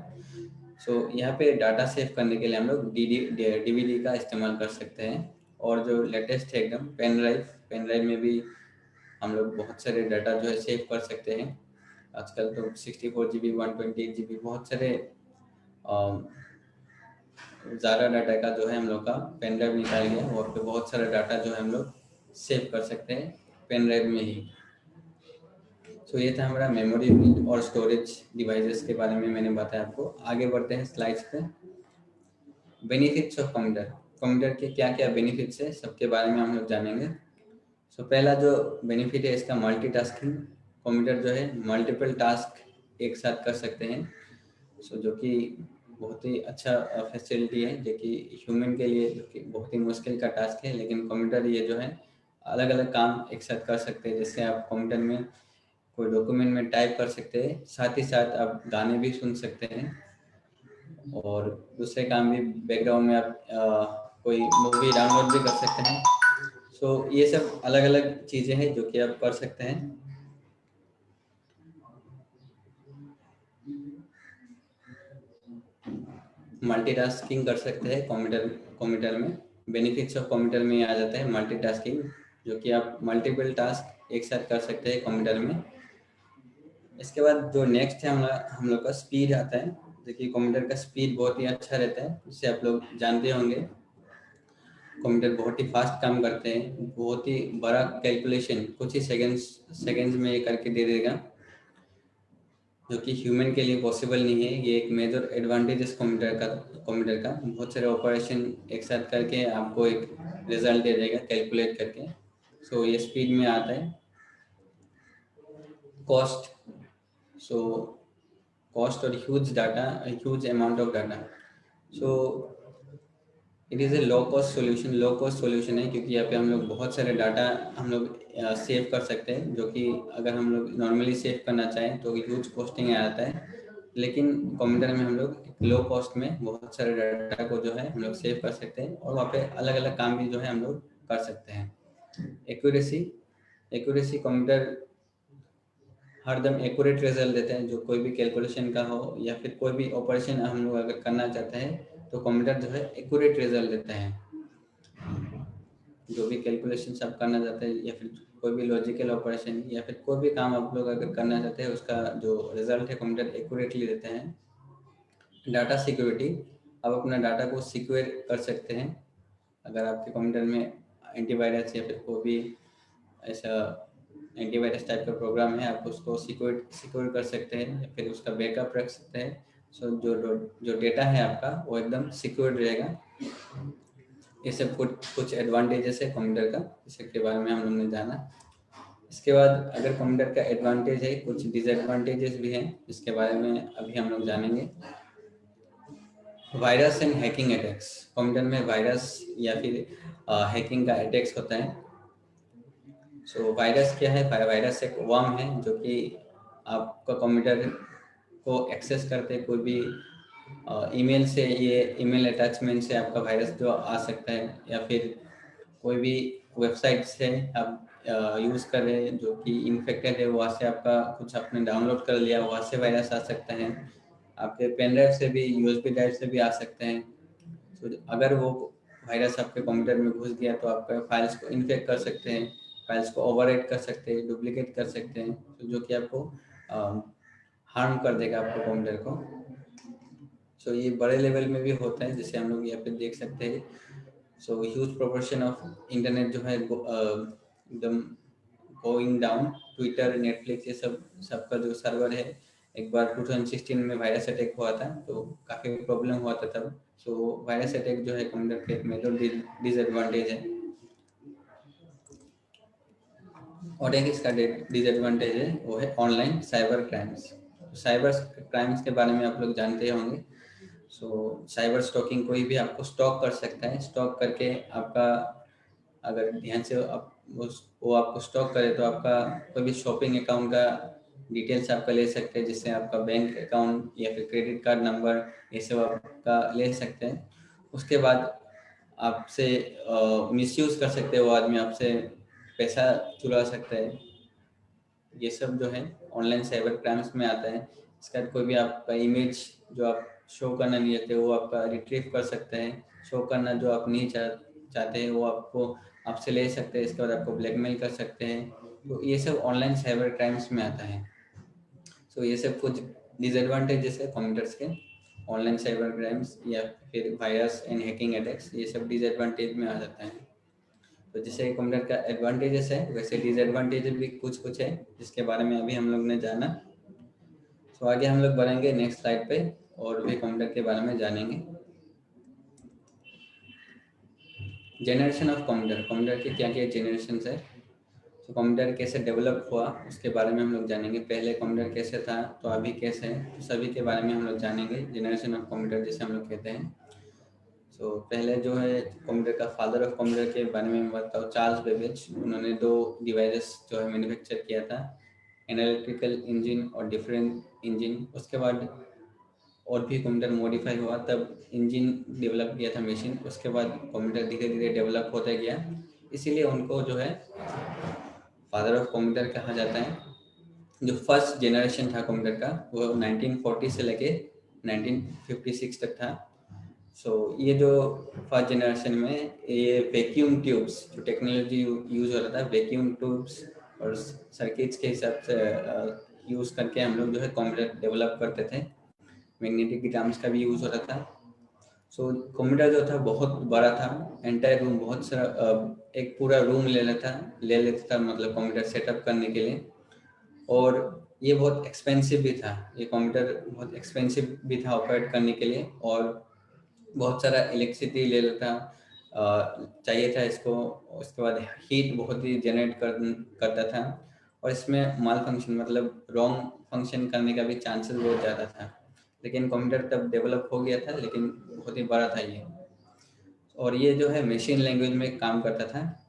सो यहाँ पे डाटा सेव करने के लिए हम लोग डीवीडी का इस्तेमाल कर सकते हैं। और जो लेटेस्ट है एकदम पेन ड्राइव में भी हम लोग बहुत सारे डाटा जो है सेव कर सकते हैं। आजकल तो 64 GB 128 GB बहुत सारे ज़्यादा डाटा का जो है हम लोग का पेन ड्राइव निकाल गया, और पे बहुत सारा डाटा जो है हम लोग सेव कर सकते हैं पेन ड्राइव में ही। सो ये था हमारा मेमोरी और स्टोरेज डिवाइसेस के बारे में मैंने बताया आपको। आगे बढ़ते हैं स्लाइड्स पे। बेनिफिट्स ऑफ कंप्यूटर, कंप्यूटर के क्या क्या बेनिफिट्स है सबके बारे में हम लोग जानेंगे। सो पहला जो बेनिफिट है इसका मल्टीटास्किंग। कंप्यूटर जो है मल्टीपल टास्क एक साथ कर सकते हैं। सो जो कि बहुत ही अच्छा फैसिलिटी है, जो कि ह्यूमन के लिए जो कि बहुत ही मुश्किल का टास्क है, लेकिन कंप्यूटर ये जो है अलग अलग काम एक साथ कर सकते हैं। जैसे आप कंप्यूटर में कोई डॉक्यूमेंट में टाइप कर सकते हैं, साथ ही साथ आप गाने भी सुन सकते हैं, और दूसरे काम भी बैकग्राउंड में आप कोई मूवी डाउनलोड भी कर सकते हैं। सो ये सब अलग अलग चीज़ें हैं जो कि आप कर सकते हैं। मल्टीटास्किंग कर सकते हैं कंप्यूटर में। बेनिफिट्स ऑफ कंप्यूटर में आ जाता है मल्टीटास्किंग, जो कि आप मल्टीपल टास्क एक साथ कर सकते हैं कंप्यूटर में। इसके बाद जो नेक्स्ट है हम लोग का स्पीड आता है। देखिए कंप्यूटर का स्पीड बहुत ही अच्छा रहता है, जिससे आप लोग जानते होंगे कंप्यूटर बहुत ही फास्ट काम करते हैं। बहुत ही बड़ा कैलकुलेशन कुछ ही सेकेंड्स में करके दे देगा, जो कि ह्यूमन के लिए पॉसिबल नहीं है। ये एक मेजर एडवांटेज कंप्यूटर का बहुत सारे ऑपरेशन एक साथ करके आपको एक रिजल्ट दे देगा कैलकुलेट करके। सो ये स्पीड में आता है। कॉस्ट, सो कॉस्ट और huge amount of data. So it is a low cost solution है, क्योंकि यहाँ पे हम लोग बहुत सारे डाटा हम लोग सेव कर सकते हैं, जो कि अगर हम लोग नॉर्मली सेव करना चाहें तो ह्यूज कॉस्टिंग आता है। लेकिन कंप्यूटर में हम लोग लो कॉस्ट में बहुत सारे डाटा को जो है हम लोग सेव कर सकते हैं, और वहाँ पे अलग अलग काम भी जो है हम लोग कर सकते हैं। एक्यूरेसी कंप्यूटर हरदम एक्यूरेट रिजल्ट देते हैं। जो कोई भी कैलकुलेशन का हो या फिर कोई भी ऑपरेशन हम लोग अगर करना चाहते हैं तो कंप्यूटर जो है एक्यूरेट रिजल्ट देते हैं। जो भी कैलकुलेशन आप करना चाहते हैं या फिर कोई भी लॉजिकल ऑपरेशन या फिर कोई भी काम आप लोग अगर करना चाहते हैं, उसका जो रिजल्ट है कंप्यूटर एक्यूरेटली देते हैं। डाटा सिक्योरिटी, आप अपना डाटा को सिक्योर कर सकते हैं। अगर आपके कंप्यूटर में एंटीवायरस या फिर कोई भी ऐसा एंटीवायरस टाइप का प्रोग्राम है, आप उसको सिक्योर कर सकते हैं या फिर उसका बैकअप रख सकते हैं। सो जो डेटा है आपका वो एकदम सिक्योर रहेगा। ये सब कुछ एडवांटेजेस है कंप्यूटर का, इसके बारे में हम लोग ने जाना। इसके बाद अगर कंप्यूटर का एडवांटेज है, कुछ डिसएडवांटेजेस भी हैं, इसके बारे में अभी हम लोग जानेंगे। Virus and hacking attacks, computer में वायरस या फिर हैकिंग का अटैक्स होता है। सो वायरस क्या है? वायरस एक वर्म है जो कि आपका कंप्यूटर को एक्सेस करते कोई भी ईमेल से, ये ईमेल अटैचमेंट से आपका वायरस जो आ सकता है, या फिर कोई भी वेबसाइट से आप यूज़ कर रहे हैं जो कि इन्फेक्टेड है, वहाँ से आपका कुछ आपने डाउनलोड कर लिया, वहाँ से वायरस आ सकता है। आपके पेन ड्राइव से भी, यूएसबी ड्राइव से भी आ सकते हैं। तो अगर वो वायरस आपके कंप्यूटर में घुस गया तो आपका फाइल्स को इन्फेक्ट कर सकते हैं, फाइल्स को ओवरराइट कर सकते हैं, डुप्लीकेट कर सकते हैं, तो जो कि आपको हार्म कर देगा आपके कंप्यूटर को। सो ये बड़े लेवल में भी होता है, जैसे हम लोग यहाँ पे देख सकते हैं। So huge proportion of internet जो है एकदम गोइंग डाउन। ट्विटर, नेटफ्लिक्स, ये सबका जो सर्वर है, एक बार 2016 में वायरस अटैक हुआ था तो काफ़ी प्रॉब्लम हुआ था तब। सो वायरस अटैक जो है कंप्यूटर के एक मेजर डिसएडवांटेज है। और एक इसका डिसएडवांटेज है, वो है online cyber crimes. Cyber crimes के बारे में आप लोग जानते होंगे। सो साइबर स्टॉकिंग, कोई भी आपको स्टॉक कर सकता है। स्टॉक करके आपका, अगर ध्यान से वो आपको स्टॉक करे तो आपका कोई भी शॉपिंग अकाउंट का डिटेल्स आपका ले सकते हैं, जिससे आपका बैंक अकाउंट या फिर क्रेडिट कार्ड नंबर ये सब आपका ले सकते हैं। उसके बाद आपसे मिसयूज़ कर सकते हैं, वो आदमी आपसे पैसा चुरा सकता है। ये सब जो है ऑनलाइन साइबर क्राइम्स में आता है। इसका कोई भी आपका इमेज जो आप शो करना नहीं चाहते वो आपका रिट्रीव कर सकते हैं, शो करना जो आप नहीं चाहते हैं वो आपको आपसे ले सकते हैं, इसके बाद आपको ब्लैकमेल कर सकते हैं। तो ये सब ऑनलाइन साइबर क्राइम्स में आता है। सो ये सब कुछ डिसएडवांटेजेस है कंप्यूटर्स के, ऑनलाइन साइबर क्राइम्स या फिर वायरस एंड हैकिंग अटैक्स, ये सब डिसएडवांटेज में आ जाता है। तो जैसे कंप्यूटर का एडवांटेजेस है वैसे डिसएडवांटेजेस भी कुछ कुछ है जिसके बारे में अभी हम लोग ने जाना। तो आगे हम लोग बढ़ेंगे नेक्स्ट स्लाइड पे और भी कंप्यूटर के बारे में जानेंगे। जनरेशन ऑफ कंप्यूटर, कंप्यूटर के क्या क्या जनरेशन है, तो कंप्यूटर कैसे डेवलप हुआ उसके बारे में हम लोग जानेंगे। पहले कंप्यूटर कैसे था तो अभी कैसे है, तो सभी के बारे में हम लोग जानेंगे। जनरेशन ऑफ कंप्यूटर जैसे हम लोग कहते हैं। तो पहले जो है कंप्यूटर का फादर ऑफ कंप्यूटर के बारे में बताओ, चार्ल्स बेबेज। उन्होंने 2 डिवाइसेस जो है मैन्युफैक्चर किया था, एनालिटिकल इंजन और डिफरेंट इंजन। उसके बाद और भी कंप्यूटर मॉडिफाई हुआ, तब इंजन डेवलप किया था मशीन, उसके बाद कंप्यूटर धीरे धीरे डेवलप होता गया, इसीलिए उनको जो है फादर ऑफ कंप्यूटर कहा जाता है। जो फर्स्ट जनरेशन था कंप्यूटर का वो 1940 से लेके 1956 तक था। ये जो फर्स्ट जनरेशन में ये वैक्यूम ट्यूब्स जो टेक्नोलॉजी यूज हो रहा था, वैक्यूम ट्यूब्स और सर्किट्स के हिसाब से यूज करके हम लोग जो है कंप्यूटर डेवलप करते थे। मैग्नेटिक ड्राम्स का भी यूज हो रहा था। कंप्यूटर जो था बहुत बड़ा था, एंटायर रूम बहुत सारा एक पूरा रूम ले लेता था मतलब कंप्यूटर सेटअप करने के लिए। और ये बहुत एक्सपेंसिव भी था, ये कंप्यूटर बहुत एक्सपेंसिव भी था ऑपरेट करने के लिए, और बहुत सारा इलेक्ट्रिसिटी ले लेता चाहिए था इसको। उसके बाद हीट बहुत ही जनरेट करता था, और इसमें माल फंक्शन मतलब रॉन्ग फंक्शन करने का भी चांसेस बहुत ज़्यादा था। लेकिन कंप्यूटर तब डेवलप हो गया था, लेकिन बहुत ही बड़ा था ये। और ये जो है मशीन लैंग्वेज में काम करता था।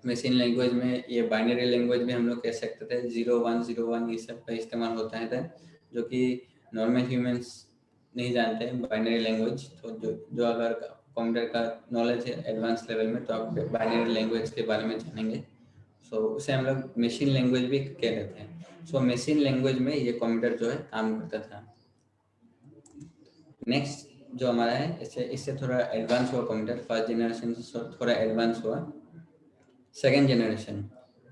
मशीन लैंग्वेज में ये बाइनरी लैंग्वेज भी हम लोग कह सकते थे, 0101 ये सब का इस्तेमाल होता है था, जो कि नॉर्मल ह्यूमंस नहीं जानते हैं बाइनरी लैंग्वेज। तो जो अगर कंप्यूटर का नॉलेज है एडवांस लेवल में तो आप बाइनरी लैंग्वेज के बारे में जानेंगे। उसे हम लोग मशीन लैंग्वेज भी कह देते हैं। मशीन लैंग्वेज में ये कंप्यूटर जो है काम करता था। नेक्स्ट जो हमारा है इससे थोड़ा एडवांस हुआ कंप्यूटर, फर्स्ट जनरेशन से थोड़ा एडवांस हुआ। सेकेंड जनरेशन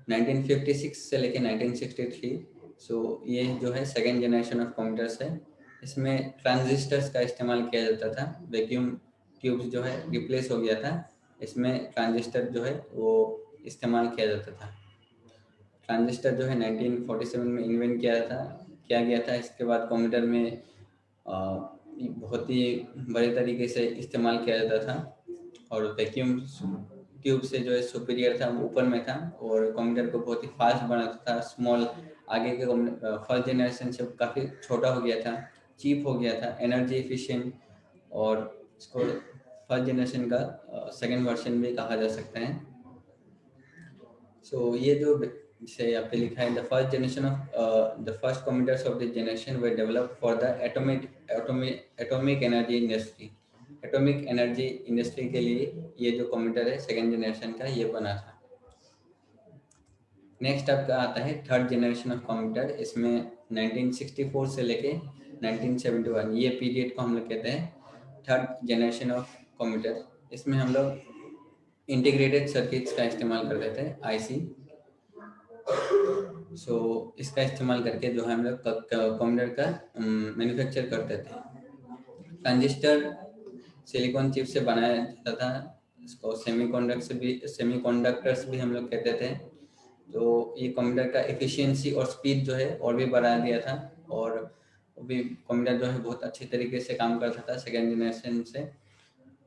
1956 से लेके 1963। ये जो है सेकेंड जनरेशन ऑफ कंप्यूटर्स है। इसमें ट्रांजिस्टर्स का इस्तेमाल किया जाता था, वैक्यूम ट्यूब्स जो है रिप्लेस हो गया था, इसमें ट्रांजिस्टर जो है वो इस्तेमाल किया जाता था। ट्रांजिस्टर जो है 1947 में इन्वेंट किया गया था। इसके बाद कंप्यूटर में बहुत ही बड़े तरीके से इस्तेमाल किया जाता था, और वैक्यूम ट्यूब से जो है सुपीरियर था, ऊपर में था, और कंप्यूटर को बहुत ही फास्ट बनाता था। स्मॉल आगे के फर्स्ट जनरेशन से काफ़ी छोटा हो गया था, चीप हो गया था, एनर्जी एफिशिएंट, और इसको फर्स्ट जनरेशन का सेकेंड वर्जन भी कहा जा सकता है। ये जो जैसे यहाँ पे लिखा है, the first generation of the first computers of the generation way develop for the atomic energy industry. Atomic energy industry के लिए ये जो कंप्यूटर है सेकेंड जनरेशन का ये बना था। नेक्स्ट आपका आता है थर्ड जनरेशन ऑफ कंप्यूटर। इसमें 1964 से लेके 1971 ये पीरियड को हम लोग कहते हैं थर्ड जनरेशन ऑफ कंप्यूटर। इसमें हम लोग इंटीग्रेटेड सर्किट्स का इस्तेमाल करते थे, आईसी। इसका इस्तेमाल करके जो है हम लोग कंप्यूटर का मैन्युफैक्चर करते थे। ट्रांजिस्टर सिलिकॉन चिप से बनाया जाता था, इसको सेमीकंडक्टर्स भी हम लोग कहते थे। ये कंप्यूटर का एफिशिएंसी और स्पीड जो है और भी बढ़ा दिया था, और भी कंप्यूटर जो है बहुत अच्छी तरीके से काम करता था सेकेंड जनरेशन से,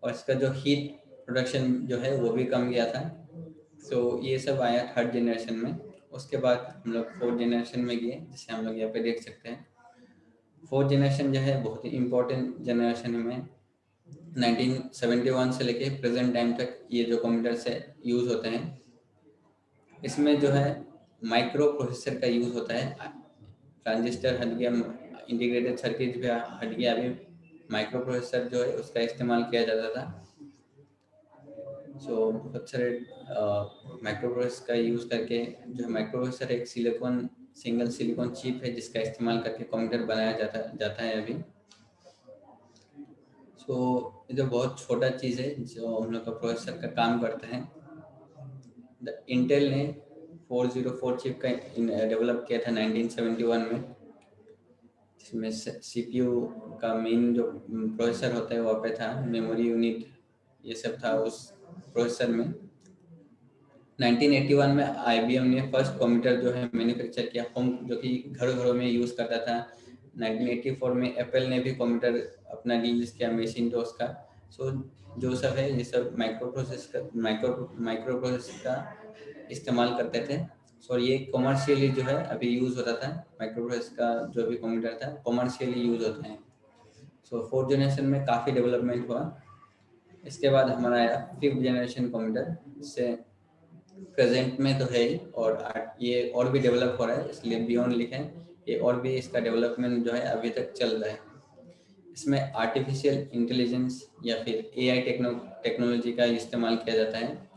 और इसका जो हीट प्रोडक्शन जो है वो भी कम गया था। ये सब आया थर्ड जनरेशन में। उसके बाद हम लोग फोर्थ जनरेशन में गए, जिसे हम लोग यहाँ पे देख सकते हैं। फोर्थ जनरेशन जो है बहुत ही इम्पोर्टेंट जनरेशन में 1971 से लेके प्रेजेंट टाइम तक ये जो कंप्यूटर से यूज़ होते हैं। इसमें जो है माइक्रो प्रोसेसर का यूज़ होता है। ट्रांजिस्टर हट गया, इंटीग्रेटेड सर्किट भी हट गया, अभी माइक्रो प्रोसेसर जो है उसका इस्तेमाल किया जाता था। बहुत सारे माइक्रो प्रोसेसर का यूज़ करके जो माइक्रो प्रोसेसर एक सिंगल सिलिकॉन चिप है जिसका इस्तेमाल करके कंप्यूटर बनाया जाता है अभी। सो ये जो बहुत छोटा चीज़ है जो हम लोग का प्रोसेसर का काम करता है। इंटेल ने 404 चिप का डेवलप किया था 1971 में, जिसमें सीपीयू का मेन जो प्रोसेसर होता है वहाँ पे था, मेमोरी यूनिट ये सब था उस प्रोसेसर में। 1981 में IBM ने फर्स्ट कंप्यूटर जो है मैन्युफैक्चर किया, होम जो कि घर घरों में यूज़ करता था। 1984 में एप्पल ने भी कंप्यूटर अपना रिलीज किया, मैकिंटोश का। सो जो सब है ये सब माइक्रो प्रोसेसर का इस्तेमाल करते थे। सो ये कॉमर्शियली जो है अभी यूज़ होता था, माइक्रो प्रोसेसर का जो भी कंप्यूटर था कॉमर्शियली यूज़ होता है। सो फोर्थ जनरेशन में काफ़ी डेवलपमेंट हुआ। इसके बाद हमारा आया फिफ्थ जनरेशन कंप्यूटर, जिससे प्रेजेंट में तो है ही और ये और भी डेवलप हो रहा है, इसलिए बियॉन्ड लिखें। ये और भी इसका डेवलपमेंट जो है अभी तक चल रहा है। इसमें आर्टिफिशियल इंटेलिजेंस या फिर AI टेक्नोलॉजी का इस्तेमाल किया जाता है।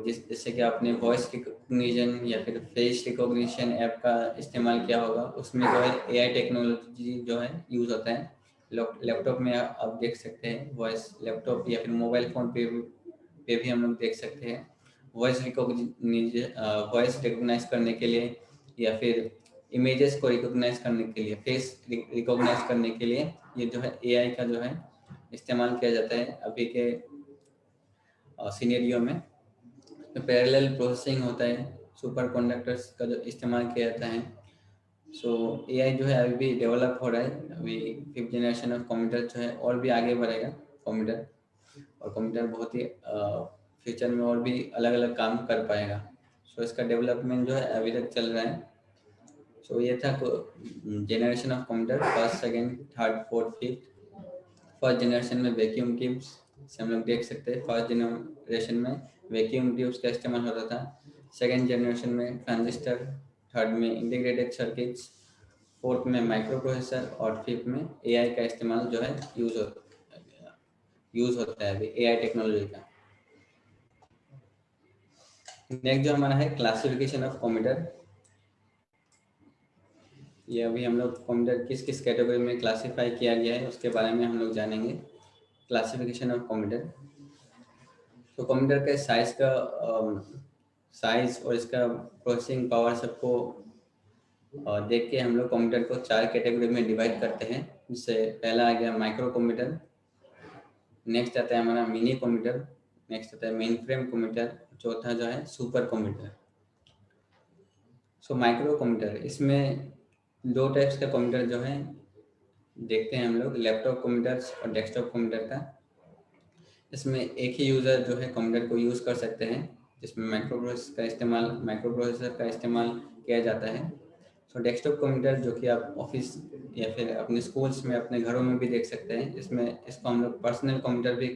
जैसे कि आपने वॉइस रिकॉग्निशन या फिर फेस रिकॉग्निशन ऐप का इस्तेमाल किया होगा, उसमें जो है AI टेक्नोलॉजी जो है यूज़ होता है। लैपटॉप में आप देख सकते हैं, वॉइस लैपटॉप या फिर मोबाइल फ़ोन पे भी हम लोग देख सकते हैं। वॉइस रिकॉग्नाइज करने के लिए या फिर इमेजेस को रिकॉग्नाइज करने के लिए, फेस रिकॉग्नाइज करने के लिए ये जो है AI का जो है इस्तेमाल किया जाता है अभी के सिनेरियो में। पैरेलल प्रोसेसिंग होता है, सुपर कंडक्टर्स का जो इस्तेमाल किया जाता है। AI जो है अभी भी डेवलप हो रहा है। अभी फिफ्थ जनरेशन ऑफ कंप्यूटर जो है और भी आगे बढ़ेगा कंप्यूटर, और कंप्यूटर बहुत ही फ्यूचर में और भी अलग अलग काम कर पाएगा। इसका डेवलपमेंट जो है अभी तक चल रहा है। ये था generation of computer, first, second, third, fourth, fifth. First generation में वैक्यूम ट्यूब्स से हम लोग देख सकते हैं, फर्स्ट जनरेशन में वैक्यूम ट्यूब्स का इस्तेमाल होता था। सेकंड जनरेशन में ट्रांजिस्टर, थर्ड में इंटीग्रेटेड सर्किट्स, फोर्थ में माइक्रो प्रोसेसर और फिफ्थ में AI का इस्तेमाल जो है यूज़ होता है अभी AI टेक्नोलॉजी का। नेक्स्ट जो हमारा है क्लासिफिकेशन ऑफ कंप्यूटर। ये अभी हम लोग कंप्यूटर किस किस कैटेगरी में क्लासीफाई किया गया है उसके बारे में हम लोग जानेंगे। Classification of computer. तो कंप्यूटर के साइज और इसका प्रोसेसिंग पावर सबको देख के हम लोग कंप्यूटर को 4 कैटेगरी में डिवाइड करते हैं। जिससे पहला आ गया माइक्रो कंप्यूटर, नेक्स्ट आता है हमारा मिनी कंप्यूटर, नेक्स्ट आता है मेन फ्रेम कंप्यूटर, चौथा जो है सुपर कंप्यूटर। माइक्रो कंप्यूटर, इसमें 2 टाइप्स का कंप्यूटर जो है देखते हैं हम लोग, लैपटॉप कंप्यूटर्स और डेस्कटॉप कंप्यूटर का। इसमें एक ही यूज़र जो है कंप्यूटर को यूज़ कर सकते हैं, जिसमें माइक्रो प्रोसेसर का इस्तेमाल किया जाता है। डेस्कटॉप कंप्यूटर जो कि आप ऑफिस या फिर अपने स्कूल्स में, अपने घरों में भी देख सकते हैं, इसको हम लोग पर्सनल कंप्यूटर भी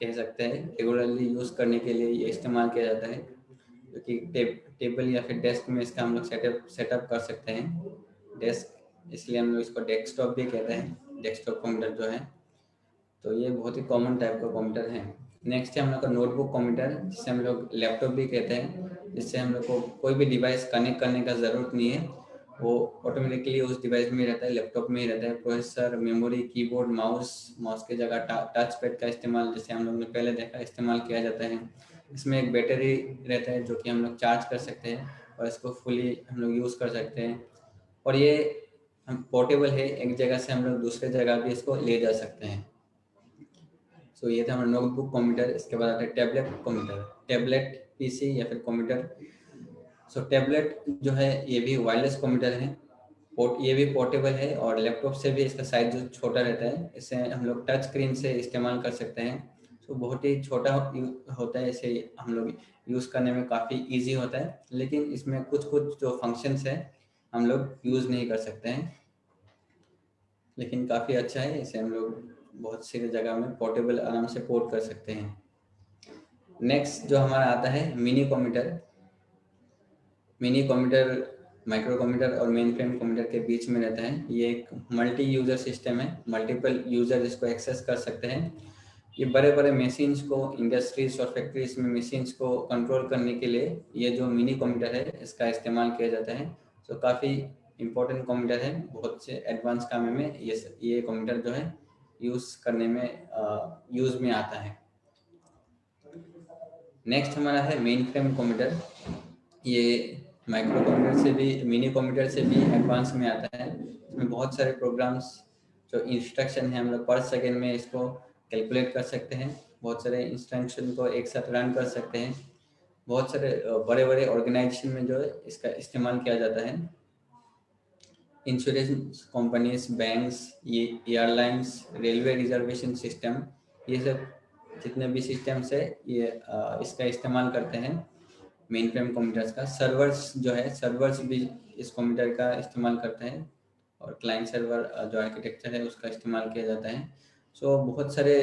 कह सकते हैं। रेगुलरली यूज़ करने के लिए ये इस्तेमाल किया जाता है, जो कि टेबल या फिर डेस्क में इसका हम लोग सेटअप कर सकते हैं। डेस्क इसलिए हम लोग इसको डेस्कटॉप भी कहते हैं, डेस्कटॉप कंप्यूटर जो है। तो ये बहुत ही कॉमन टाइप का कंप्यूटर है। नेक्स्ट है हम लोग का नोटबुक कंप्यूटर, जिसे हम लोग लैपटॉप भी कहते हैं, जिससे हम लोग को कोई भी डिवाइस कनेक्ट करने का ज़रूरत नहीं है, वो ऑटोमेटिकली उस डिवाइस में रहता है, लैपटॉप में ही रहता है। प्रोसेसर, मेमोरी, कीबोर्ड, माउस के जगह टच पैड का इस्तेमाल, जैसे हम लोग ने पहले देखा, इस्तेमाल किया जाता है। इसमें एक बैटरी रहता है जो कि हम लोग चार्ज कर सकते हैं और इसको फुली हम लोग यूज़ कर सकते हैं। और ये हम पोर्टेबल है, एक जगह से हम लोग दूसरे जगह भी इसको ले जा सकते हैं। ये था हमारा नोटबुक कंप्यूटर। इसके बाद आता है टैबलेट कंप्यूटर, टैबलेट PC या फिर कंप्यूटर। टैबलेट जो है ये भी वायरलेस कंप्यूटर है, ये भी पोर्टेबल है और लैपटॉप से भी इसका साइज जो छोटा रहता है, इसे हम लोग टच स्क्रीन से इस्तेमाल कर सकते हैं। बहुत ही छोटा होता है, इसे हम लोग यूज़ करने में काफ़ी इजी होता है, लेकिन इसमें कुछ जो फंक्शंस है हम लोग यूज़ नहीं कर सकते हैं, लेकिन काफ़ी अच्छा है। इसे हम लोग बहुत सी जगह में पोर्टेबल आराम से पोर्ट कर सकते हैं। नेक्स्ट जो हमारा आता है mini computer. Mini computer micro computer और मेन फ्रेम कंप्यूटर के बीच में रहता है। ये एक मल्टी यूज़र सिस्टम है, मल्टीपल यूज़र इसको एक्सेस कर सकते हैं। ये बड़े बड़े मशीन्स को, इंडस्ट्रीज और फैक्ट्रीज में मशीन्स को कंट्रोल करने के लिए ये जो मिनी कंप्यूटर है इसका इस्तेमाल किया जाता है। सो काफ़ी इम्पोर्टेंट कंप्यूटर है, बहुत से एडवांस काम में ये कंप्यूटर जो है यूज़ करने में यूज़ में आता है। नेक्स्ट हमारा है मेन फ्रेम कंप्यूटर। ये माइक्रो कंप्यूटर से भी, मिनी कंप्यूटर से भी एडवांस में आता है। इसमें बहुत सारे प्रोग्राम्स जो इंस्ट्रक्शन है हम लोग पर सेकेंड में इसको कैलकुलेट कर सकते हैं, बहुत सारे इंस्ट्रक्शन को एक साथ रन कर सकते हैं। बहुत सारे बड़े बड़े ऑर्गेनाइजेशन में जो है इसका इस्तेमाल किया जाता है। इंश्योरेंस कंपनीज, बैंक्स, ये एयरलाइंस, रेलवे रिजर्वेशन सिस्टम, ये सब जितने भी सिस्टम्स है ये इसका इस्तेमाल करते हैं मेन फ्रेम कंप्यूटर्स का। सर्वर्स जो है, सर्वर्स भी इस कंप्यूटर का इस्तेमाल करते हैं, और क्लाइंट सर्वर जो आर्किटेक्चर है उसका इस्तेमाल किया जाता है। सो बहुत सारे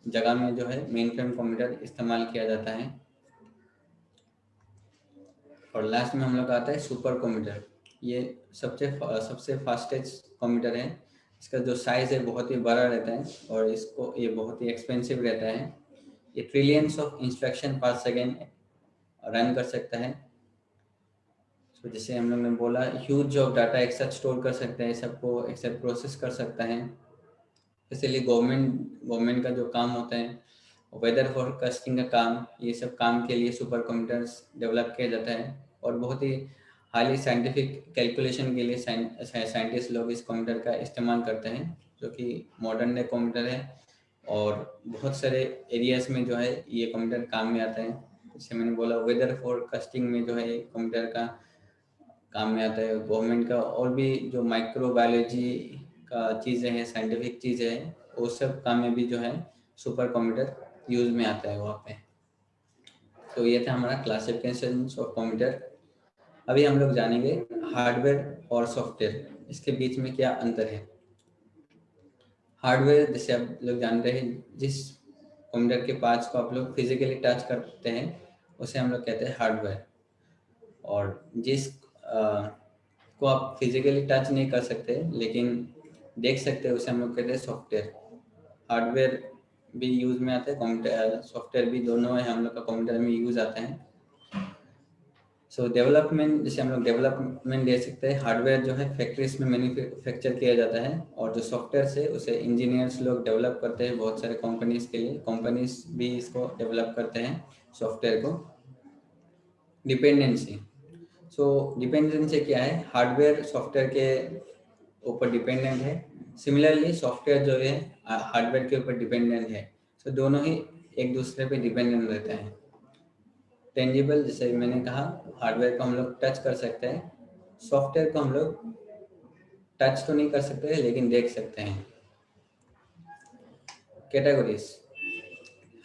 जगह में जो है मेन फ्रेम कंप्यूटर इस्तेमाल किया जाता है। और लास्ट में हम लोग आता है सुपर कंप्यूटर। ये सबसे फास्टेस्ट कंप्यूटर है। इसका जो साइज़ है बहुत ही बड़ा रहता है, और इसको ये बहुत ही एक्सपेंसिव रहता है। ये ट्रिलियंस ऑफ इंस्ट्रक्शन पर सेकेंड रन कर सकता है। तो जैसे हम लोग ने बोला, ह्यूज ऑफ डाटा एक साथ स्टोर कर सकता है, सबको एक साथ प्रोसेस कर सकता है। इसलिए गवर्नमेंट का जो काम होता है, वेदर फोरकास्टिंग का काम, ये सब काम के लिए सुपर कंप्यूटर्स डेवलप किया जाता है। और बहुत ही हाईली साइंटिफिक कैलकुलेशन के लिए साइंटिस्ट लोग इस कंप्यूटर का इस्तेमाल करते हैं, जो कि मॉडर्न डे कंप्यूटर है। और बहुत सारे एरियाज में जो है ये कंप्यूटर काम में आता है। जैसे मैंने बोला, वेदर फोरकास्टिंग में जो है ये कंप्यूटर का काम में आता है। गवर्नमेंट का और भी जो माइक्रोबायोलॉजी का चीज़ें हैं, साइंटिफिक चीज़ें हैं, वो सब काम में भी जो है सुपर कंप्यूटर यूज़ में आता है वहाँ पे। तो ये था हमारा क्लासिफिकेशन ऑफ कंप्यूटर। अभी हम लोग जानेंगे हार्डवेयर और सॉफ्टवेयर, इसके बीच में क्या अंतर है। हार्डवेयर, जैसे आप लोग जानते हैं, जिस कंप्यूटर के पार्ट्स को आप लोग फिजिकली टच करते हैं उसे हम लोग कहते हैं हार्डवेयर। और जिस को आप फिजिकली टच नहीं कर सकते लेकिन देख सकते हैं, उसे हम लोग कहते हैं सॉफ्टवेयर। हार्डवेयर भी यूज़ में आता है, कंप्यूटर सॉफ्टवेयर भी, दोनों है हम लोग का कंप्यूटर में यूज़ आता है। सो डेवलपमेंट, जैसे हम लोग डेवलपमेंट दे सकते हैं, हार्डवेयर जो है फैक्ट्रीज में मैन्युफैक्चर किया जाता है, और जो सॉफ्टवेयर है उसे इंजीनियर्स लोग डेवलप करते हैं बहुत सारे कंपनीज के लिए। कंपनीज भी इसको डेवलप करते हैं सॉफ्टवेयर को। डिपेंडेंसी, सो डिपेंडेंसी क्या है, हार्डवेयर सॉफ्टवेयर के ऊपर डिपेंडेंट है। सिमिलरली सॉफ्टवेयर जो है हार्डवेयर के ऊपर डिपेंडेंट है। सो दोनों ही एक दूसरे पे डिपेंडेंट रहते हैं। टेंजिबल, जैसे मैंने कहा, हार्डवेयर को हम लोग टच कर सकते हैं, सॉफ्टवेयर को हम लोग टच तो नहीं कर सकते लेकिन देख सकते हैं। कैटेगरीज,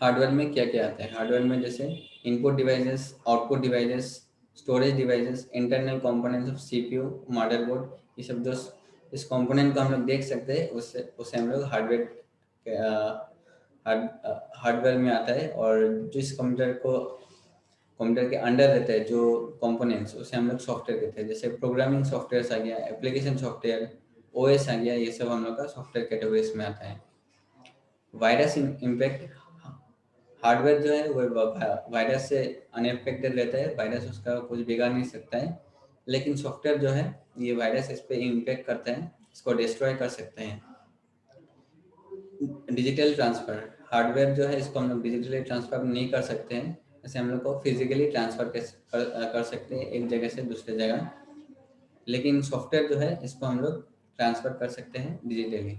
हार्डवेयर में क्या क्या आता है। हार्डवेयर में जैसे input devices, output devices, storage devices, internal components of CPU, motherboard, ये सब जो इस कंपोनेंट को हम लोग देख सकते हैं उसे हम लोग हार्डवेयर में आता है। और जिस कंप्यूटर के अंडर रहते हैं जो कंपोनेंट्स, उसे हम लोग सॉफ्टवेयर कहते हैं। जैसे प्रोग्रामिंग सॉफ्टवेयर आ गया, एप्लीकेशन सॉफ्टवेयर, ओएस आ गया, ये सब हम लोग का सॉफ्टवेयर कैटेगरीज में आता है। वायरस इम्पैक्ट, हार्डवेयर जो है वो वायरस से अनएफेक्टेड रहता है, वायरस उसका कुछ बिगाड़ नहीं सकता है। लेकिन सॉफ्टवेयर जो है ये वायरस इस पर इम्पैक्ट करते हैं, इसको डिस्ट्रॉय कर सकते हैं। डिजिटल ट्रांसफर, हार्डवेयर जो है इसको हम लोग डिजिटली ट्रांसफर नहीं कर सकते हैं, ऐसे हम लोग को फिजिकली ट्रांसफर कर सकते हैं एक जगह से दूसरे जगह। लेकिन सॉफ्टवेयर जो है इसको हम लोग ट्रांसफर कर सकते हैं डिजिटली।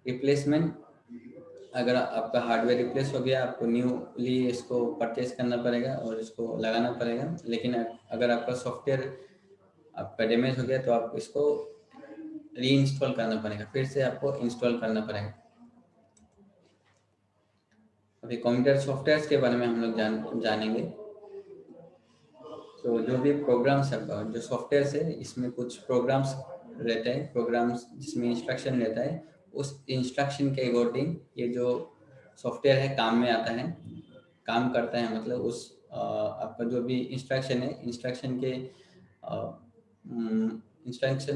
रिप्लेसमेंट, अगर आपका हार्डवेयर रिप्लेस हो गया, आपको न्यूली इसको परचेज करना पड़ेगा और इसको लगाना पड़ेगा। लेकिन अगर आपका सॉफ्टवेयर आपका डैमेज हो गया तो आप इसको री इंस्टॉल करना पड़ेगा, फिर से आपको इंस्टॉल करना पड़ेगा। अभी कंप्यूटर सॉफ्टवेयर के बारे में हम लोग जानेंगे। तो जो भी प्रोग्राम्स है, जो सॉफ्टवेयर है, इसमें कुछ प्रोग्राम्स रहते हैं, प्रोग्राम्स जिसमें इंस्ट्रक्शन रहता है, उस इंस्ट्रक्शन के अकॉर्डिंग ये जो सॉफ्टवेयर है काम में आता है, काम करता है। मतलब उस आपका जो भी इंस्ट्रक्शन है, इंस्ट्रक्शन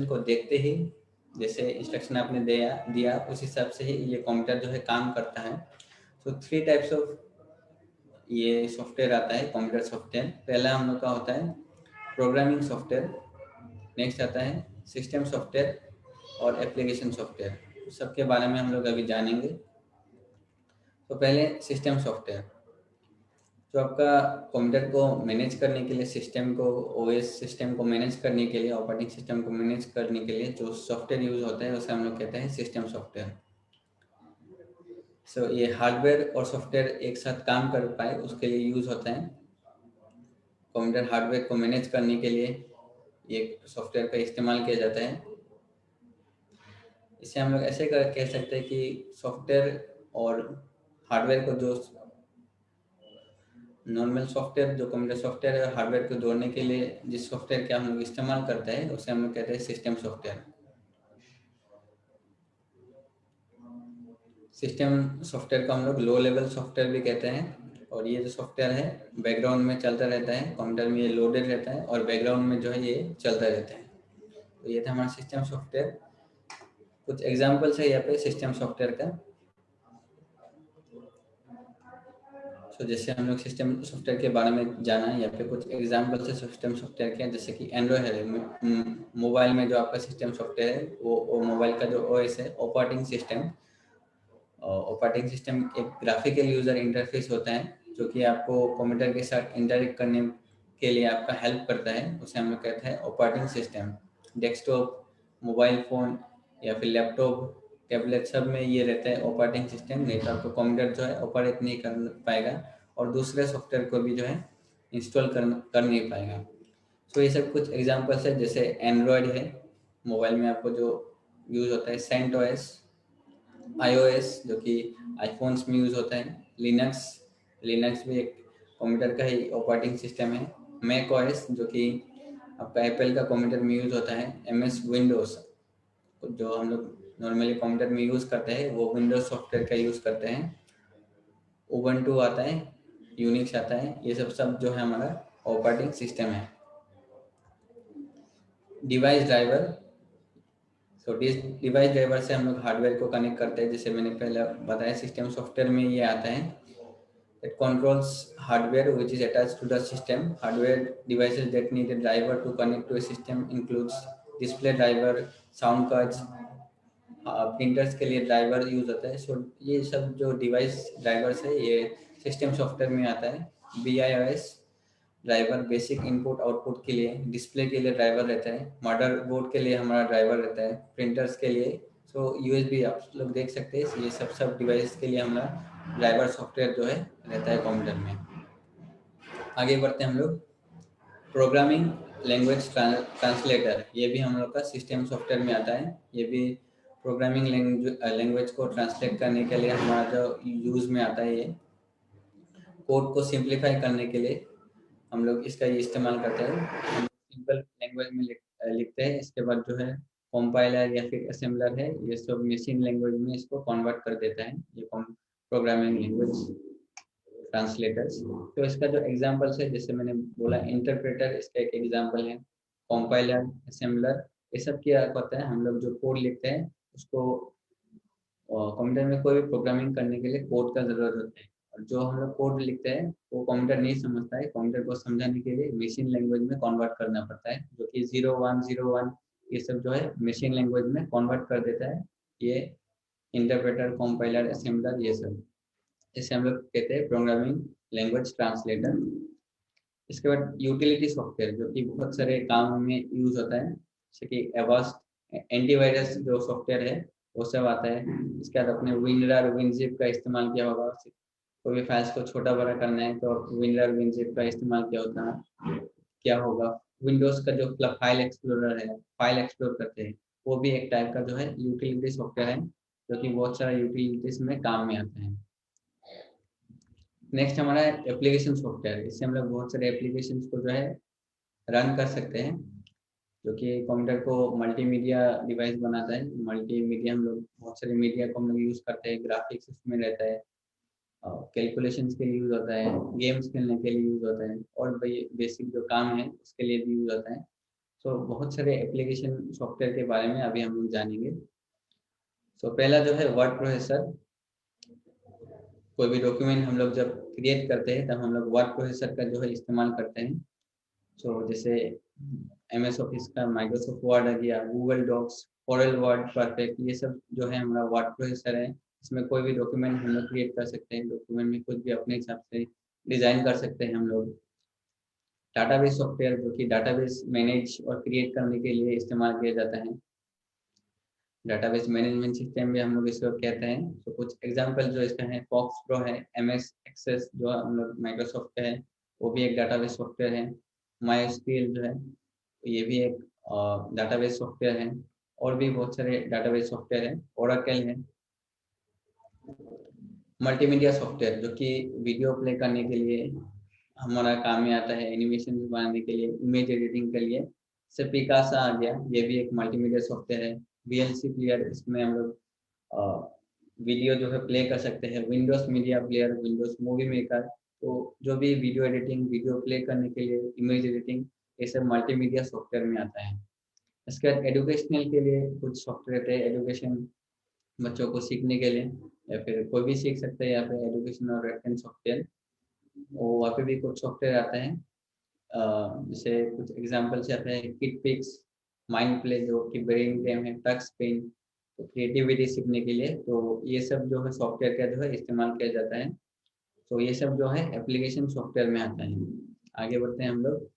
को देखते ही, जैसे इंस्ट्रक्शन आपने दिया उस हिसाब से ही ये कंप्यूटर जो है काम करता है। तो 3 टाइप्स ऑफ ये सॉफ्टवेयर आता है, कंप्यूटर सॉफ्टवेयर। पहला हम लोग का होता है प्रोग्रामिंग सॉफ्टवेयर, नेक्स्ट आता है सिस्टम सॉफ्टवेयर और एप्लीकेशन सॉफ्टवेयर। सबके बारे में हम लोग अभी जानेंगे। तो पहले सिस्टम सॉफ्टवेयर, जो आपका कंप्यूटर को मैनेज करने के लिए, सिस्टम को, ओएस सिस्टम को मैनेज करने के लिए, ऑपरेटिंग सिस्टम को मैनेज करने के लिए जो सॉफ्टवेयर यूज होता है उसे हम लोग कहते हैं सिस्टम सॉफ्टवेयर। सो ये हार्डवेयर और सॉफ्टवेयर एक साथ काम कर पाए उसके लिए यूज होता है। कंप्यूटर हार्डवेयर को मैनेज करने के लिए ये सॉफ्टवेयर का इस्तेमाल किया जाता है। इसे हम लोग ऐसे कह सकते हैं कि सॉफ्टवेयर और हार्डवेयर को, जो नॉर्मल सॉफ्टवेयर, जो कंप्यूटर सॉफ्टवेयर है, हार्डवेयर को जोड़ने के लिए जिस सॉफ्टवेयर का हम लोग इस्तेमाल करते हैं उसे हम लोग कहते हैं सिस्टम सॉफ्टवेयर। सिस्टम सॉफ्टवेयर को हम लोग लो लेवल सॉफ्टवेयर भी कहते हैं। और ये जो सॉफ्टवेयर है बैकग्राउंड में चलता रहता है, कंप्यूटर में ये लोडेड रहता है और बैकग्राउंड में जो है ये चलता रहता है। तो ये था हमारा सिस्टम सॉफ्टवेयर। कुछ एग्जाम्पल्स है यहाँ पे सिस्टम सॉफ्टवेयर का। तो जैसे हम लोग सिस्टम सॉफ्टवेयर के बारे में जाना है, यहाँ पे कुछ एग्जाम्पल्स है सिस्टम सॉफ्टवेयर के। जैसे कि एंड्रॉयड है, मोबाइल में जो आपका सिस्टम सॉफ्टवेयर है वो मोबाइल का जो ओएस है, ऑपरेटिंग सिस्टम। ऑपरेटिंग सिस्टम एक ग्राफिकल यूजर इंटरफेस होता है जो कि आपको कंप्यूटर के साथ इंटरेक्ट करने के लिए आपका हेल्प करता है, उसे हम लोग कहते हैं operating system. Desktop, mobile phone या फिर लैपटॉप, टैबलेट, सब में ये रहता है ऑपरेटिंग सिस्टम। नहीं तो आपको कंप्यूटर जो है ऑपरेट नहीं कर पाएगा और दूसरे सॉफ्टवेयर को भी जो है इंस्टॉल कर नहीं पाएगा। तो ये सब कुछ एग्जांपल्स है। जैसे एंड्रॉयड है, मोबाइल में आपको जो यूज़ होता है, सेंट ओएस, iOS जो कि आईफोन्स में यूज़ होता है, लिनक्स, लिनक्स भी एक कंप्यूटर का ही ऑपरेटिंग सिस्टम है, मैक ओएस जो कि आपका एप्पल का कंप्यूटर में यूज़ होता है, एमएस विंडोज़ जो हम लोग नॉर्मली कंप्यूटर में यूज़ करते हैं वो विंडोज़ सॉफ्टवेयर का यूज़ करते हैं, उबंटू आता है, यूनिक्स आता है। ये सब जो है हमारा ऑपरेटिंग सिस्टम है। डिवाइस ड्राइवर, तो डिवाइस ड्राइवर से हम लोग हार्डवेयर को कनेक्ट करते हैं। जैसे मैंने पहले बताया सिस्टम सॉफ्टवेयर में ये आता है, it controls hardware which is attached to the system. Hardware devices that need a driver to connect to a system includes display driver, sound cards, printers के लिए ड्राइवर यूज होता है। सो ये सब जो डिवाइस ड्राइवर्स है ये सिस्टम सॉफ्टवेयर में आता है। BIOS driver basic input output के लिए, डिस्प्ले के लिए ड्राइवर रहता है, मदरबोर्ड के लिए हमारा ड्राइवर रहता है, प्रिंटर्स के लिए। सो USB आप लोग देख सकते हैं, ये सब डिवाइस के लिए हमारा ड्राइवर सॉफ्टवेयर जो है रहता है कंप्यूटर में। आगे बढ़ते हैं हम लोग। प्रोग्रामिंग लैंग्वेज ट्रांसलेटर, ये भी हम लोग का सिस्टम सॉफ्टवेयर में आता है। ये भी प्रोग्रामिंग लैंग्वेज को ट्रांसलेट करने के लिए हमारा जो यूज़ में आता है। ये कोड को सिंप्लीफाई करने के लिए हम लोग इसका ये इस्तेमाल करते हैं। हम सिंपल लैंग्वेज में लिखते हैं, इसके बाद जो है कंपाइलर या फिर असेंबलर है, ये सब मशीन लैंग्वेज में इसको कन्वर्ट कर देता है, ये प्रोग्रामिंग लैंग्वेज ट्रांसलेटर्स। तो इसका जो एग्जांपल्स है, जैसे मैंने बोला इंटरप्रेटर इसका एक एग्जांपल है, कंपाइलर, असेंबलर, ये सब क्या होता है, हम लोग जो कोड लिखते हैं उसको कंप्यूटर में कोई भी प्रोग्रामिंग करने के लिए कोड का जरूरत होता है। और जो हम लोग कोड लिखते हैं वो कंप्यूटर नहीं समझता है, कंप्यूटर को समझाने के लिए मशीन लैंग्वेज में कन्वर्ट करना पड़ता है, जो कि 0101 ये सब जो है मशीन लैंग्वेज में कन्वर्ट कर देता है ये इंटरप्रेटर, कंपाइलर, असेंबलर, ये सब। इसे हम लोग कहते हैं प्रोग्रामिंग लैंग्वेज ट्रांसलेटर। इसके बाद यूटिलिटी सॉफ्टवेयर, जो कि बहुत सारे काम में यूज होता है, जैसे कि एवास्ट एंटीवायरस जो सॉफ्टवेयर है वो सब आता है। इसके बाद अपने विनरर, विनजिप का इस्तेमाल किया होगा, कोई भी फाइल्स को छोटा बड़ा करना है तो विनरर, विनजिप का इस्तेमाल किया होता है, क्या होगा। विंडोज का जो फाइल एक्सप्लोरर है, फाइल एक्सप्लोर करते हैं, वो भी एक टाइप का जो है यूटिलिटी सॉफ्टवेयर है, जो कि बहुत सारा यूटिलिटीज में काम में आता है। नेक्स्ट हमारा एप्लीकेशन सॉफ्टवेयर, इससे हम लोग बहुत सारे एप्लीकेशन को जो है रन कर सकते हैं, जो कि कंप्यूटर को मल्टीमीडिया डिवाइस बनाता है। मल्टीमीडिया हम लोग बहुत सारे मीडिया को हम लोग यूज़ करते हैं, ग्राफिक्स उसमें रहता है, कैलकुलेशंस के लिए यूज़ होता है, गेम्स खेलने के लिए यूज़ होता है, और बेसिक जो काम है उसके लिए भी यूज़ होता है। तो बहुत सारे एप्लीकेशन सॉफ्टवेयर के बारे में अभी हम लोग जानेंगे। तो पहला जो है वर्ड प्रोसेसर। कोई भी डॉक्यूमेंट हम लोग जब क्रिएट करते हैं तब हम लोग वर्ड प्रोसेसर का जो है इस्तेमाल करते हैं। जैसे MS ऑफिस का माइक्रोसॉफ्ट वर्ड आ गया, Google Docs, Corel word, perfect, ये सब जो है हमारा वर्ड प्रोसेसर है। इसमें कोई भी डॉक्यूमेंट हम लोग क्रिएट कर सकते हैं, डॉक्यूमेंट में कुछ भी अपने हिसाब से डिजाइन कर सकते हैं हम लोग। डाटाबेस सॉफ्टवेयर जो कि डाटाबेस मैनेज और क्रिएट करने के लिए इस्तेमाल किया जाता है। डाटाबेस मैनेजमेंट सिस्टम भी हम लोग इसको कहते हैं। तो कुछ एग्जांपल जो इसका है, फॉक्स प्रो है, MS एक्सेस जो हम लोग माइक्रोसॉफ्ट का है, वो भी एक डाटाबेस सॉफ्टवेयर है। MySQL जो है ये भी एक डाटाबेस सॉफ्टवेयर है। और भी बहुत सारे डाटाबेस सॉफ्टवेयर है। ओरेकल है। मल्टीमीडिया सॉफ्टवेयर जो कि वीडियो प्ले करने के लिए हमारा काम में आता है, एनिमेशन बनाने के लिए, इमेज एडिटिंग के लिए। जैसे पिकासा आ गया, ये भी एक मल्टीमीडिया सॉफ्टवेयर है। VLC प्लेयर, इसमें हम लोग वीडियो जो है प्ले कर सकते हैं। Windows media player, Windows movie maker, तो जो भी वीडियो एडिटिंग, वीडियो प्ले करने के लिए, इमेज एडिटिंग, ये सब मल्टीमीडिया सॉफ्टवेयर में आता है। इसके बाद एजुकेशनल के लिए कुछ सॉफ्टवेयर है, एजुकेशन बच्चों को सीखने के लिए, या फिर कोई भी सीख सकते हैं यहाँ पे एजुकेशन और रेफरेंस सॉफ्टवेयर। और वहाँ पे भी कुछ सॉफ्टवेयर आते हैं, जैसे कुछ एग्जाम्पल से आते हैं किडपिक्स, माइंड प्ले जो कि ब्रेन गेम है, टच पेन, तो क्रिएटिविटी सीखने के लिए। तो ये सब जो है सॉफ्टवेयर का जो है इस्तेमाल किया जाता है। तो ये सब जो है एप्लीकेशन सॉफ्टवेयर में आता है। आगे बढ़ते हैं हम लोग।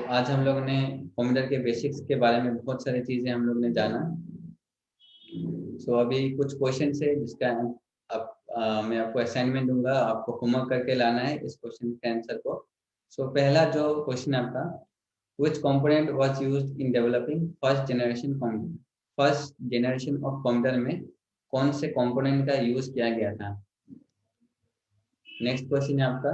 आज हम लोग ने कंप्यूटर के बेसिक्स के बारे में बहुत सारी चीज़ें हम लोग ने जाना। अभी कुछ क्वेश्चन है जिसका मैं आपको असाइनमेंट दूंगा, आपको होमवर्क करके लाना है इस क्वेश्चन के आंसर को। पहला जो क्वेश्चन है आपका, which component was used in developing first generation computer? First generation of computer में कौन से कंपोनेंट का यूज किया गया था? नेक्स्ट क्वेश्चन है आपका,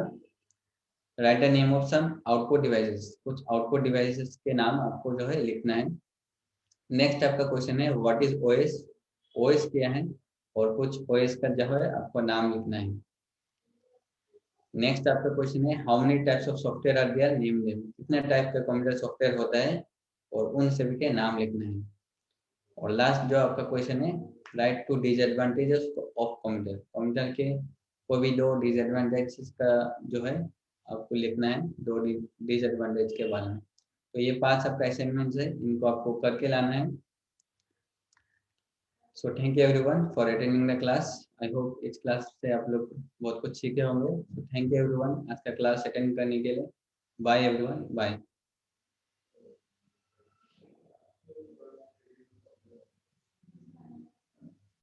write the name of some output devices. कुछ आउटपुट डिवाइसेस के नाम आपको जो है लिखना है। नेक्स्ट आपका क्वेश्चन है, व्हाट इज OS? OS क्या है? और कुछ OS का जो है आपको नाम लिखना है। नेक्स्ट आपका क्वेश्चन है, how many types of software are there, name them. कितने टाइप का कंप्यूटर सॉफ्टवेयर होता है और उन सभी के नाम लिखना है। और लास्ट जो आपका क्वेश्चन है, write two disadvantages of computer. Computer के कोई भी दो डिसएडवांटेजेस का जो है आपको लिखना है, दो डिसएडवांटेज के बारे में। तो ये 5 आपका असाइनमेंट्स है, इनको आपको करके लाना है। Thank you everyone for attending the class. I hope इस क्लास से आप लोग बहुत कुछ सीखे होंगे। थैंक यू एवरीवन आज का क्लास अटेंड करने के लिए। Bye everyone, bye.